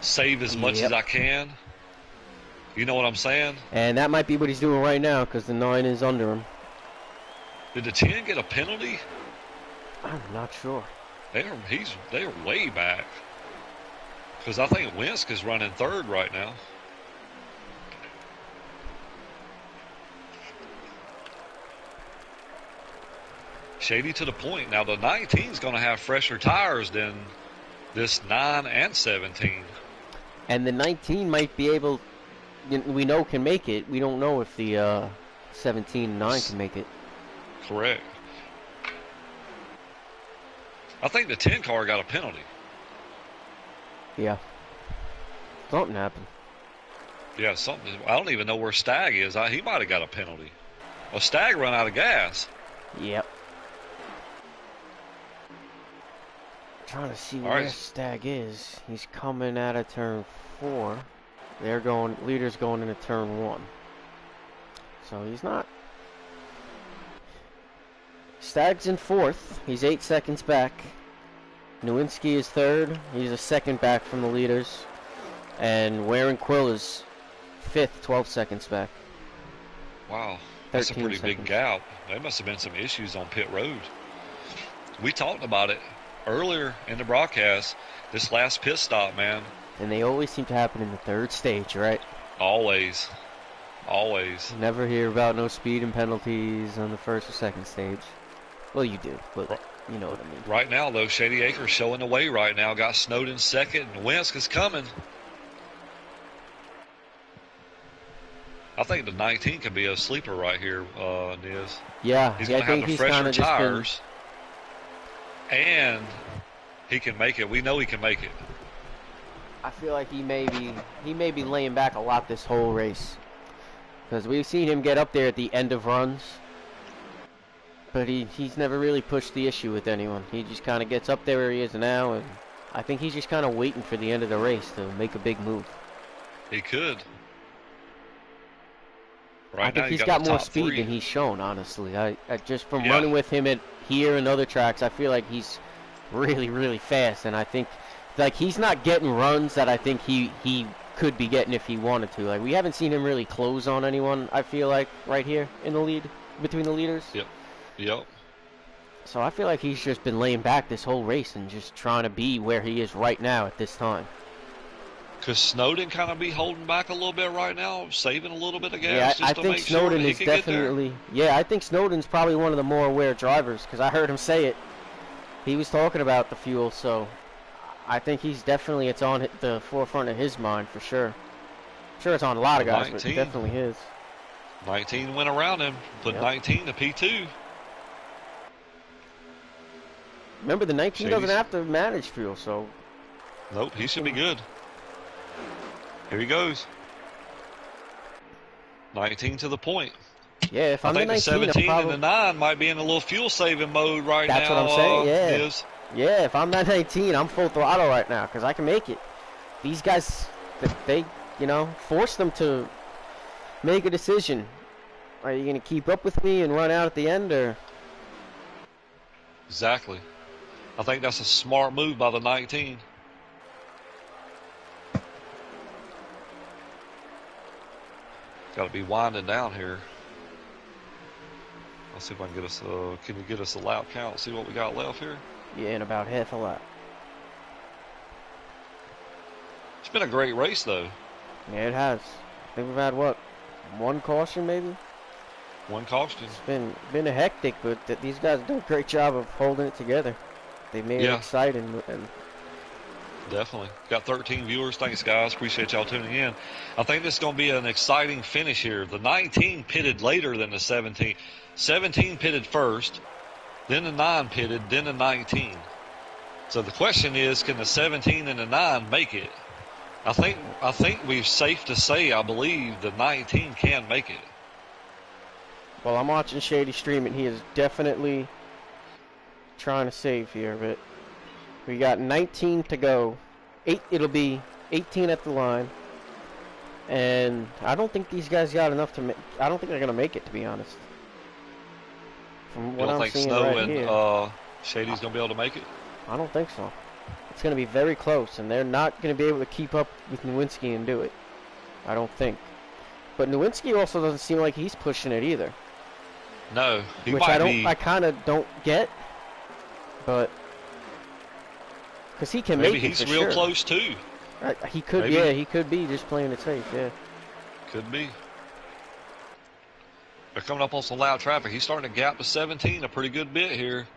Save as much as I can. You know what I'm saying? And that might be what he's doing right now because the 9 is under him. Did the 10 get a penalty? I'm not sure. They're way back. Because I think Winsk is running 3rd right now. Shady to the point. Now, the 19 is going to have fresher tires than this 9 and 17. And the 19 might be able, we know can make it. We don't know if the 17 and 9 can make it. Correct. I think the 10 car got a penalty. Yeah. Something happened. Yeah, something. I don't even know where Stag is. He might have got a penalty. Well, Stag run out of gas. Yep. Trying to see where Stag is. He's coming out of turn 4. Leader's going into turn 1. So he's not. Stag's in 4th. He's 8 seconds back. Nowinski is 3rd. He's a 2nd back from the leaders. And Warren Quill is 5th, 12 seconds back. Wow. That's a pretty big gap. There must have been some issues on pit road. We talked about it earlier in the broadcast, this last pit stop, man. And they always seem to happen in the 3rd stage, right? Always. Always. Never hear about no speed and penalties on the 1st or 2nd stage. Well, you do, but you know what I mean. Right now, though, Shady Acres showing the way right now. Got Snowden 2nd, and Winsk is coming. I think the 19 could be a sleeper right here, Niz. Yeah. He's going to have the fresher tires. And he can make it. We know he can make it. I feel like he may be laying back a lot this whole race. Because we've seen him get up there at the end of runs. But he's never really pushed the issue with anyone. He just kind of gets up there where he is now, and I think he's just kind of waiting for the end of the race to make a big move. He could. I think he's got more speed than he's shown, honestly. I just from running with him at here and other tracks, I feel like he's really, really fast, and I think like he's not getting runs that I think he could be getting if he wanted to. Like we haven't seen him really close on anyone, I feel like, right here in the lead between the leaders. Yep. So I feel like he's just been laying back this whole race and just trying to be where he is right now at this time. Could Snowden kind of be holding back a little bit right now, saving a little bit of gas? Yeah, I think Snowden is definitely. Yeah, I think Snowden's probably one of the more aware drivers because I heard him say it. He was talking about the fuel, so I think it's on the forefront of his mind for sure. I'm sure it's on a lot of guys, 19, but definitely his. 19 went around him, put 19 to P2. Remember, the 19 doesn't have to manage fuel, so. Nope, he should be good. Here he goes. 19 to the point. Yeah, if I I'm the think the 19, I'm 17 and the probably. 9 might be in a little fuel saving mode right That's what I'm now, saying. Yeah, Miz. yeah. If I'm that 19, I'm full throttle right now because I can make it. These guys, they, force them to make a decision. Are you gonna keep up with me and run out at the end, or? Exactly. I think that's a smart move by the 19. Got to be winding down here. Let's see if I can get us. Can you get us a lap count? See what we got left here. Yeah, in about half a lap. It's been a great race, though. Yeah, it has. I think we've had what, one caution maybe. One caution. It's been a hectic, but these guys do a great job of holding it together. They made it exciting and. Definitely. Got 13 viewers. Thanks, guys. Appreciate y'all tuning in. I think this is going to be an exciting finish here. The 19 pitted later than the 17. 17 pitted first, then the 9 pitted, then the 19. So the question is, can the 17 and the 9 make it? I think we're safe to say, I believe, the 19 can make it. Well, I'm watching Shady stream, and he is definitely trying to save here, but we got 19 to go. It'll be 18 at the line. And I don't think these guys got enough to make. I don't think they're going to make it, to be honest. From what I'm seeing right here. And Shady's going to be able to make it? I don't think so. It's going to be very close, and they're not going to be able to keep up with Nowinski and do it. I don't think. But Nowinski also doesn't seem like he's pushing it either. No, he which might be. I kind of don't get, but because he can maybe make it he's for real sure. close too. He could, maybe. Yeah, he could be just playing it safe. Yeah, could be. They're coming up on some loud traffic. He's starting to gap to 17 a pretty good bit here.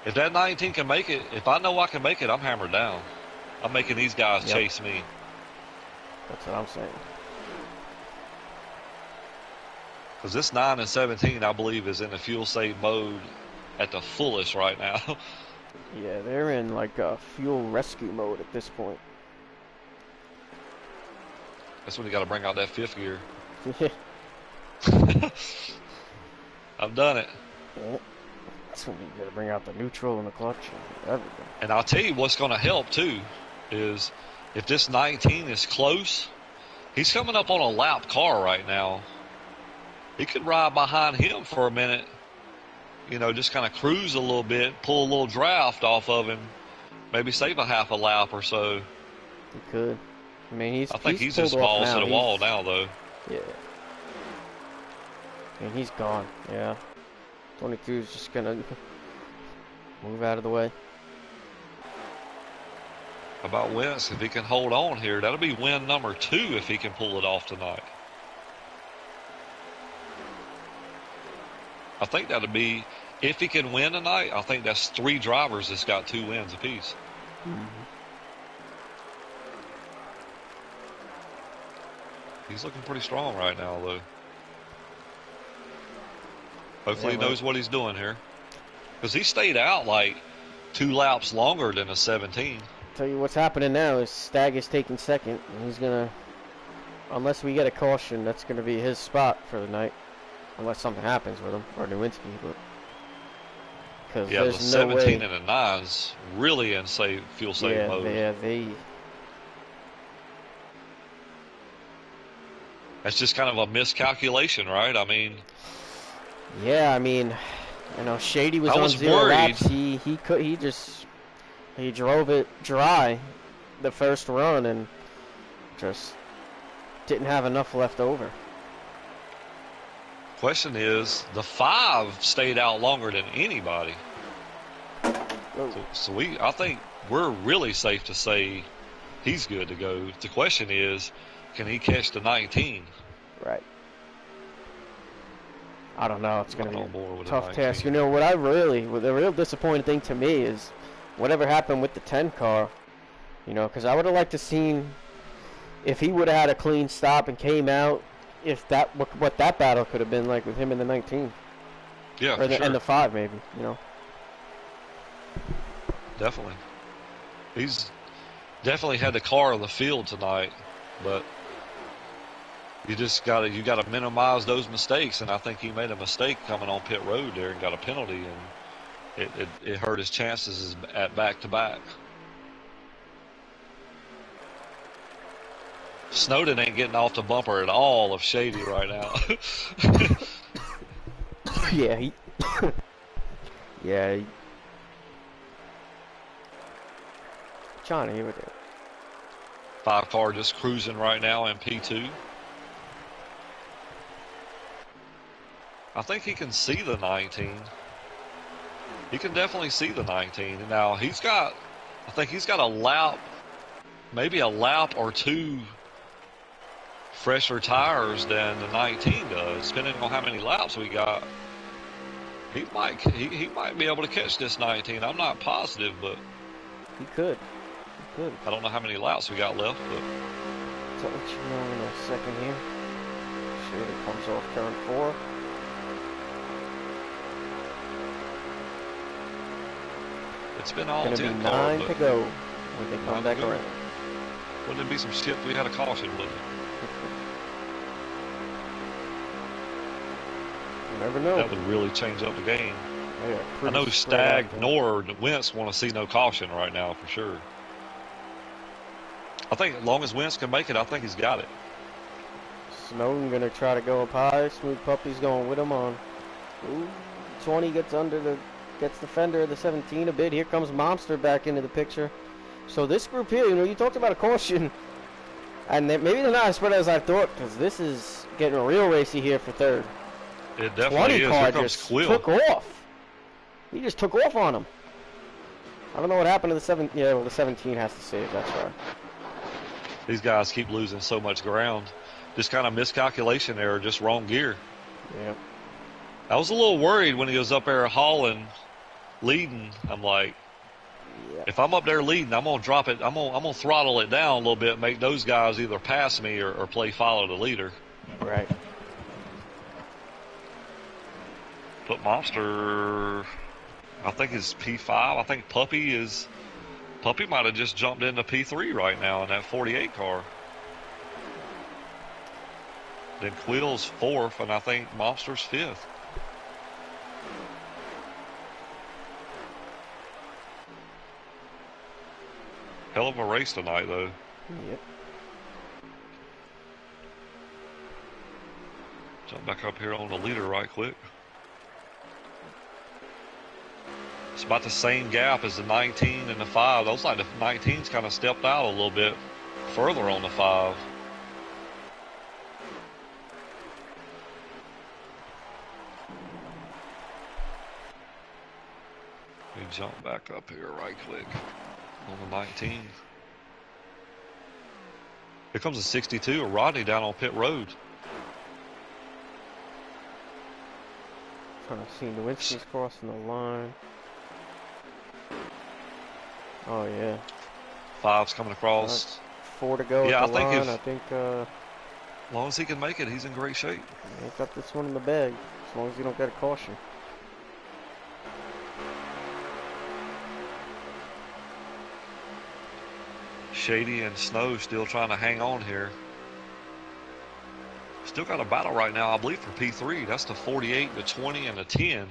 If that 19 can make it, if I know I can make it, I'm hammered down. I'm making these guys chase me. That's what I'm saying. Because this 9 and 17, I believe, is in the fuel save mode at the fullest right now. Yeah, they're in like a fuel rescue mode at this point. That's when you got to bring out that 5th gear. I've done it. Yeah. That's when you got to bring out the neutral and the clutch and everything. And I'll tell you what's going to help too is if this 19 is close, he's coming up on a lap car right now. He could ride behind him for a minute, just kind of cruise a little bit, pull a little draft off of him, maybe save a half a lap or so. He could. I mean, I think he's just balls to the wall now, though. Yeah. I mean, he's gone. Yeah. 22 is just gonna move out of the way. How about Wentz? If he can hold on here, that'll be win number 2 if he can pull it off tonight. I think that'll be, if he can win tonight, I think that's 3 drivers that's got 2 wins apiece. Mm-hmm. He's looking pretty strong right now, though. Hopefully he knows what he's doing here. Because he stayed out like 2 laps longer than a 17. Tell you what's happening now is Stagg is taking second, and he's going to, unless we get a caution, that's going to be his spot for the night. Unless something happens with him, or Nowinski, but because yeah, there's the 17 no way. and the 9's really in fuel save mode. They. That's just kind of a miscalculation, right? I mean. Yeah, I mean, Shady was on 0 laps. He drove it dry the first run and just didn't have enough left over. Question is, the 5 stayed out longer than anybody. So I think we're really safe to say he's good to go. The question is, can he catch the 19? Right. I don't know. It's going to be a tough task. The real disappointing thing to me is whatever happened with the 10 car. Because I would have liked to seen if he would have had a clean stop and came out. If what that battle could have been like with him in the 19. Yeah, and the 5 maybe, Definitely. He's definitely had the car on the field tonight, but you gotta minimize those mistakes, and I think he made a mistake coming on pit road there and got a penalty, and it hurt his chances at back-to-back. Snowden ain't getting off the bumper at all of Shady right now. Yeah, yeah. Johnny, here we go. 5 car just cruising right now in P2. I think he can see the 19. He can definitely see the 19. Now I think he's got a lap, maybe a lap or two fresher tires than the 19 does, depending on how many laps we got. He might be able to catch this 19. I'm not positive, but he could. I don't know how many laps we got left, but so I'll let you know in a second here. Shady comes off turn 4. It's been all 10 cars. Gonna be 9 to go when they come back around. Wouldn't it be some shit if we had a caution, wouldn't it? You never know. That would really change up the game. Yeah, I know Stagg nor Wentz want to see no caution right now for sure. I think as long as Wentz can make it, I think he's got it. Snowden gonna try to go up high. Smooth Puppy's going with him on. Ooh, 20 gets the fender of the 17 a bit. Here comes Monster back into the picture. So this group here, you talked about a caution, and maybe they're not as spread as I thought, because this is getting real racy here for third. It definitely is. Here comes Quill. Took off. He just took off on him. I don't know what happened to the 7. Yeah, well, the 17 has to save. That's right. These guys keep losing so much ground. Just kind of miscalculation there, just wrong gear. Yeah. I was a little worried when he was up there hauling, leading. I'm like, if I'm up there leading, I'm gonna drop it. I'm gonna throttle it down a little bit, make those guys either pass me or play follow the leader. Right. But Monster, I think is P5. I think Puppy might have just jumped into P3 right now in that 48 car. Then Quill's 4th, and I think Monster's 5th. Hell of a race tonight, though. Yep. Jump back up here on the leader right quick. It's about the same gap as the 19 and the 5. Looks like the 19's kind of stepped out a little bit further on the 5. Let me jump back up here right quick on the 19. Here comes a 62 of Rodney down on pit road. Trying to see Nowinski's crossing the line. Oh yeah. 5's coming across. 4 to go. Yeah, at the I line. think as long as he can make it, he's in great shape. He's got this one in the bag. As long as you don't get a caution. Shady and Snow still trying to hang on here. Still got a battle right now, I believe, for P3. That's the 48, the 20, and the 10.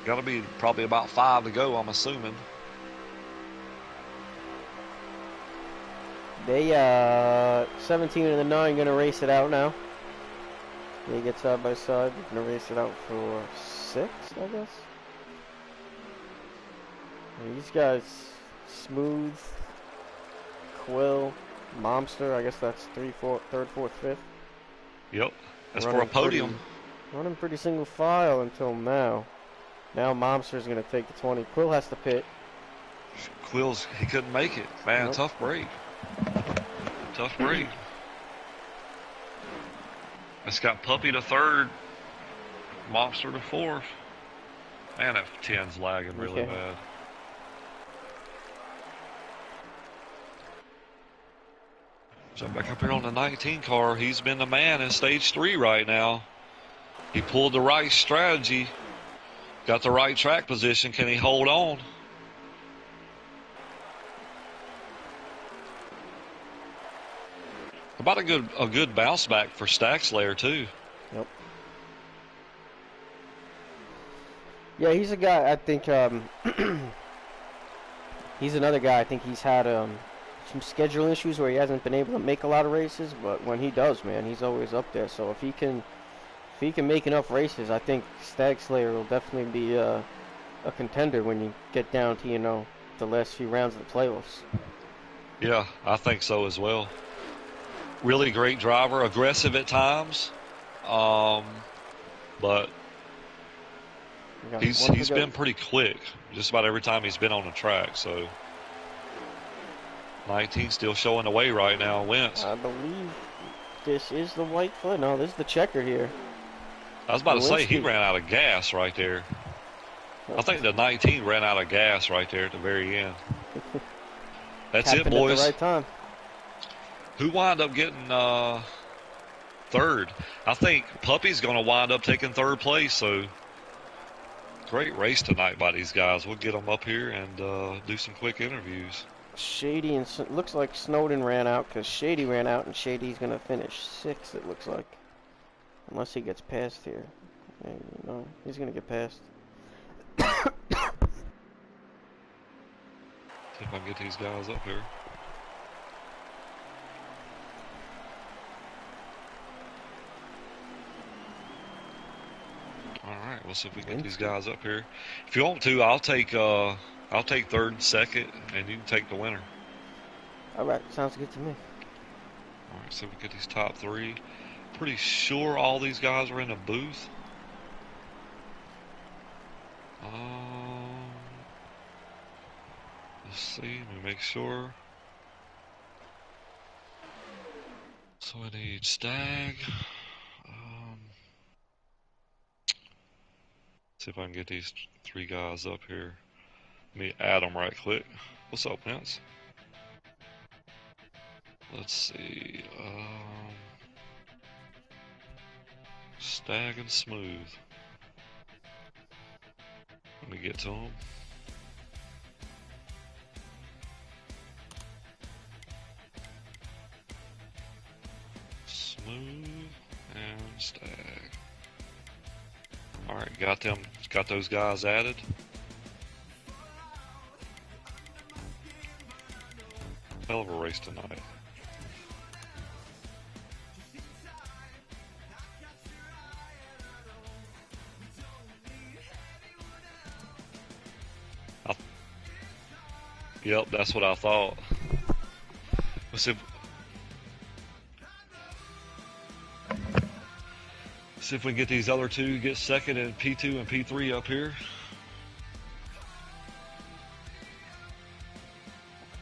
Got to be probably about 5 to go, I'm assuming. They 17 and the 9 gonna race it out now. They get side by side. They're gonna race it out for 6, I guess. And these guys, Smooth, Quill, Momster. I guess that's 3, 4, 3rd, 4th, 5th. Yep, that's for a podium. Running pretty single file until now. Now Momster's gonna take the 20. Quill has to pit. He couldn't make it. Man, Nope. Tough break. Tough break. It's got Puppy to 3rd, Monster to 4th. Man, that 10's lagging really bad. Jump back up here on the 19 car. He's been the man in stage 3 right now. He pulled the right strategy, got the right track position. Can he hold on? About a good bounce back for Stackslayer too. Yep. Yeah, he's a guy. I think he's another guy. I think he's had some schedule issues where he hasn't been able to make a lot of races, but when he does, man, he's always up there. So if he can make enough races, I think Stag Slayer will definitely be a contender when you get down to the last few rounds of the playoffs. Yeah, I think so as well. Really great driver, aggressive at times, but he's been pretty quick just about every time he's been on the track. So 19 still showing the way right now. Wentz. I believe this is the white flag. No, this is the checker here. I was about to say he ran out of gas right there. I think the 19 ran out of gas right there at the very end. That's it, boys. At the right time. Who wound up getting third? I think Puppy's going to wind up taking third place. So great race tonight by these guys. We'll get them up here and do some quick interviews. Shady and looks like Snowden ran out because Shady ran out, and Shady's going to finish 6th. It looks like, unless he gets past here. No, he's going to get past. See if I can get these guys up here. All right, we'll see if we can get these guys up here. If you want to, I'll take third and second, and you can take the winner. All right, sounds good to me. All right, so we get these top 3. Pretty sure all these guys are in a booth. Let's see. Let me make sure. So I need Stag. See if I can get these 3 guys up here. Let me add them right quick. What's up, Vince? Let's see. Stag and Smooth. Let me get to them. Smooth and Stag. All right, got those guys added. Hell of a race tonight. Yep, that's what I thought. Let's see if we can get these other 2, get second and P2 and P3 up here.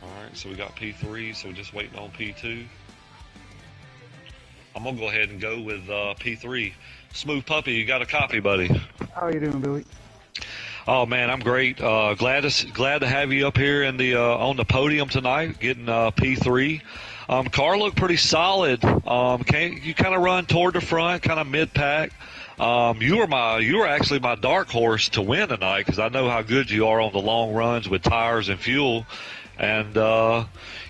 All right, so we got P3, so we're just waiting on P2. I'm going to go ahead and go with P3. Smooth Puppy, you got a copy, buddy. How are you doing, Billy? Oh man, I'm great. Glad to have you up here in the on the podium tonight, getting P3. Car looked pretty solid. You kind of run toward the front, kind of mid pack. You were actually my dark horse to win tonight because I know how good you are on the long runs with tires and fuel. And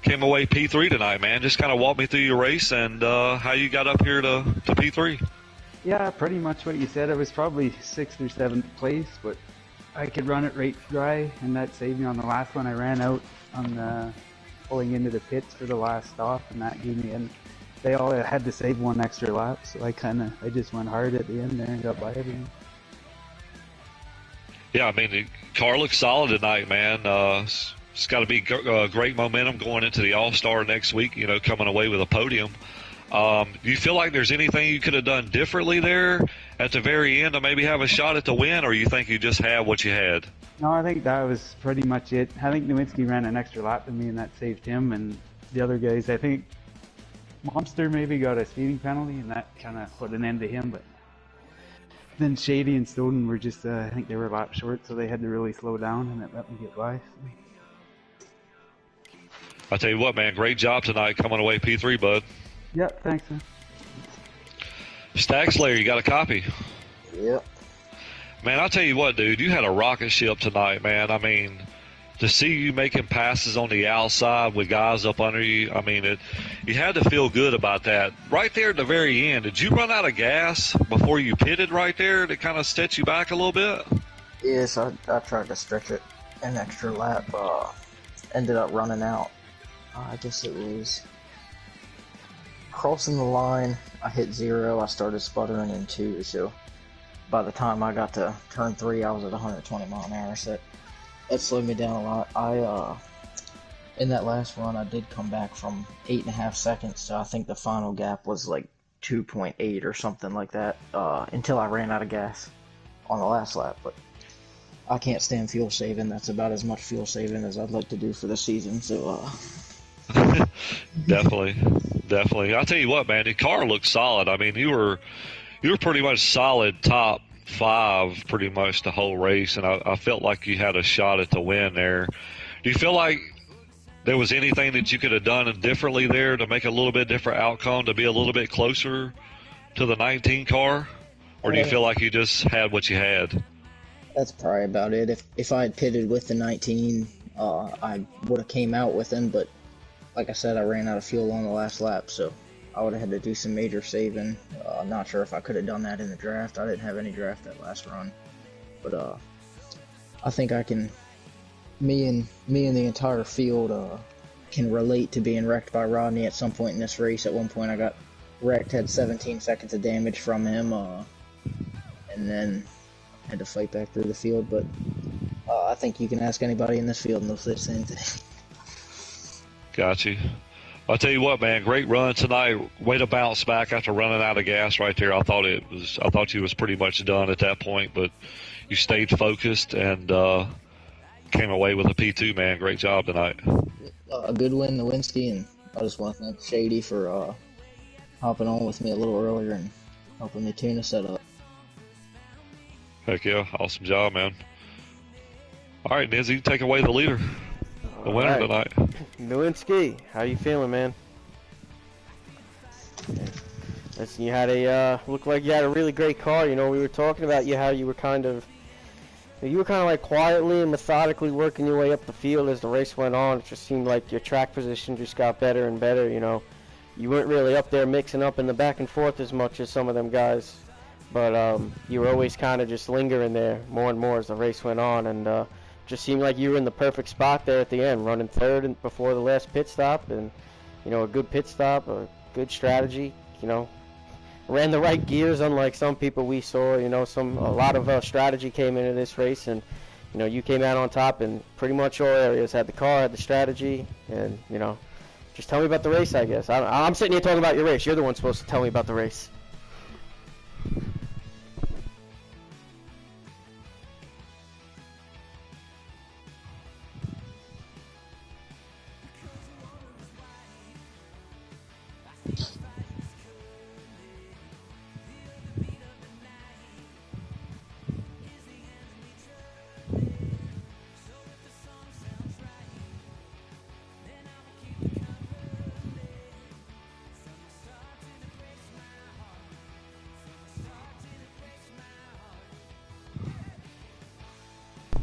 came away P3 tonight, man. Just kind of walk me through your race and how you got up here to P3. Yeah, pretty much what you said. I was probably 6th or 7th place, but I could run it right dry, and that saved me on the last one. I ran out on pulling into the pits for the last stop, and that gave me, and they all had to save 1 extra lap, so I just went hard at the end there and got by everything. Yeah, I mean, the car looks solid tonight, man. It's got to be great momentum going into the All-Star next week, coming away with a podium. Do you feel like there's anything you could have done differently there at the very end to maybe have a shot at the win, or you think you just had what you had? No, I think that was pretty much it. I think Nowinski ran an extra lap to me, and that saved him. And the other guys, I think Monster maybe got a speeding penalty, and that kind of put an end to him. But then Shady and Snowden were just, I think they were a lap short, so they had to really slow down, and it let me get by. I tell you what, man, great job tonight coming away P3, bud. Yep, thanks, man. Stag Slayer, you got a copy? Yep. Man, I'll tell you what, dude, you had a rocket ship tonight, man. I mean, to see you making passes on the outside with guys up under you, I mean, you had to feel good about that. Right there at the very end, did you run out of gas before you pitted right there to kind of set you back a little bit? Yes, I tried to stretch it an extra lap. Ended up running out. I guess it was crossing the line. I hit 0. I started sputtering in 2. So by the time I got to turn 3, I was at 120 mile an hour. So that slowed me down a lot. In that last run, I did come back from 8.5 seconds. So I think the final gap was like 2.8 or something like that. Until I ran out of gas on the last lap. But I can't stand fuel saving. That's about as much fuel saving as I'd like to do for the season. So, definitely. I'll tell you what, man, the car looked solid. I mean, you were pretty much solid top 5 pretty much the whole race, and I felt like you had a shot at the win there. Do you feel like there was anything that you could have done differently there to make a little bit different outcome, to be a little bit closer to the 19 car? Or do you feel like you just had what you had? That's probably about it. If I had pitted with the 19, I would have came out with him, but like I said, I ran out of fuel on the last lap, so I would have had to do some major saving. Not sure if I could have done that in the draft. I didn't have any draft that last run, but I think I can. Me and the entire field can relate to being wrecked by Rodney at some point in this race. At one point, I got wrecked, had 17 seconds of damage from him, and then had to fight back through the field. But I think you can ask anybody in this field and they'll say the same thing. Got you. I'll tell you what, man, great run tonight. Way to bounce back after running out of gas right there. I thought you was pretty much done at that point, but you stayed focused and came away with a P2, man. Great job tonight. A good win, Nowinski, and I just want to thank Shady for hopping on with me a little earlier and helping me tune the setup. Heck yeah, awesome job, man. All right, Nizzy, take away the leader, the winner tonight. Nowinski, how you feeling, man? Listen, you had looked like you had a really great car. You know, we were talking about how you were kind of like quietly and methodically working your way up the field as the race went on. It just seemed like your track position just got better and better. You know, you weren't really up there mixing up in the back and forth as much as some of them guys. But you were always kind of just lingering there more and more as the race went on, and just seemed like you were in the perfect spot there at the end, running third before the last pit stop, and you know, a good pit stop, a good strategy. You know, ran the right gears, unlike some people we saw. You know, a lot of strategy came into this race, and you know, you came out on top in pretty much all areas. Had the car, had the strategy, and you know, just tell me about the race. I guess I'm sitting here talking about your race. You're the one supposed to tell me about the race.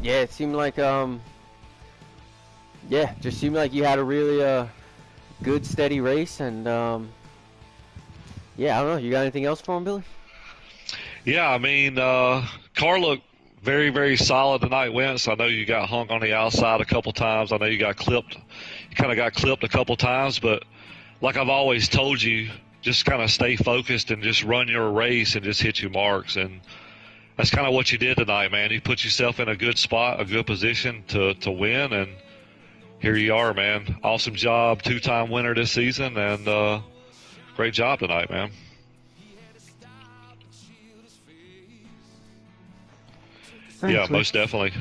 Yeah, it seemed like just seemed like you had a really good steady race, and yeah, I don't know. You got anything else for him, Billy? Yeah, I mean, car looked very, very solid tonight, Wentz. I know you got hung on the outside a couple times. I know you got clipped. You kind of got clipped a couple times, but like I've always told you, just kind of stay focused and just run your race and just hit your marks. And that's kind of what you did tonight, man. You put yourself in a good spot, a good position to win, and here you are, man. Awesome job, 2-time winner this season, and great job tonight, man. Thanks, Yeah, most definitely.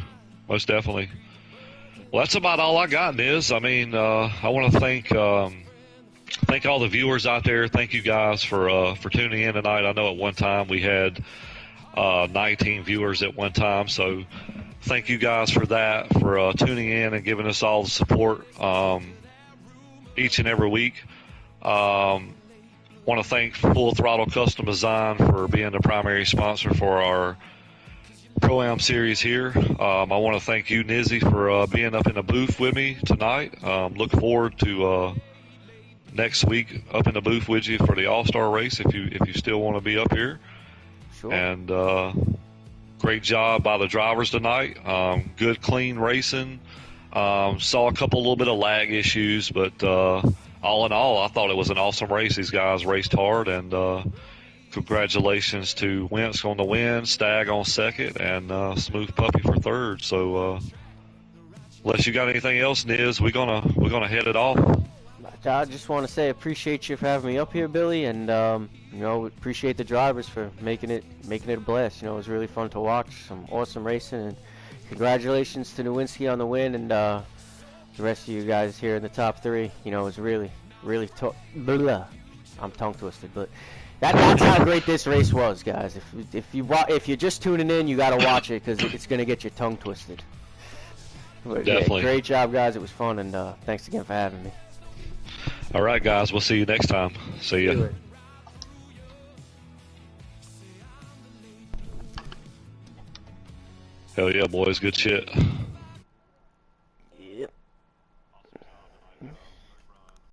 Well, that's about all I got, Niz. I mean, I want to thank all the viewers out there. Thank you guys for tuning in tonight. I know at one time we had 19 viewers at one time, so thank you guys for that, for tuning in and giving us all the support each and every week. Want to thank Full Throttle Custom Design for being the primary sponsor for our Pro-Am Series here. I want to thank you, Nizzy, for being up in the booth with me tonight. Look forward to next week up in the booth with you for the All-Star race if you still want to be up here. Sure. And great job by the drivers tonight. Good, clean racing. Saw a little bit of lag issues, but all in all, I thought it was an awesome race. These guys raced hard, and congratulations to Wentz on the win, Stagg on second, and Smooth Puppy for third. So, unless you got anything else, Niz, we're gonna head it off. I just want to say appreciate you for having me up here, Billy, and appreciate the drivers for making it a blast. It was really fun to watch, some awesome racing, and congratulations to Nowinski on the win, and the rest of you guys here in the top three. It was really I'm tongue twisted, but that's how great this race was, guys. If you're just tuning in, you got to watch it because it's gonna get your tongue twisted. But, Definitely. Yeah, great job, guys. It was fun, and thanks again for having me. All right, guys. We'll see you next time. See ya. Hell yeah, boys. Good shit.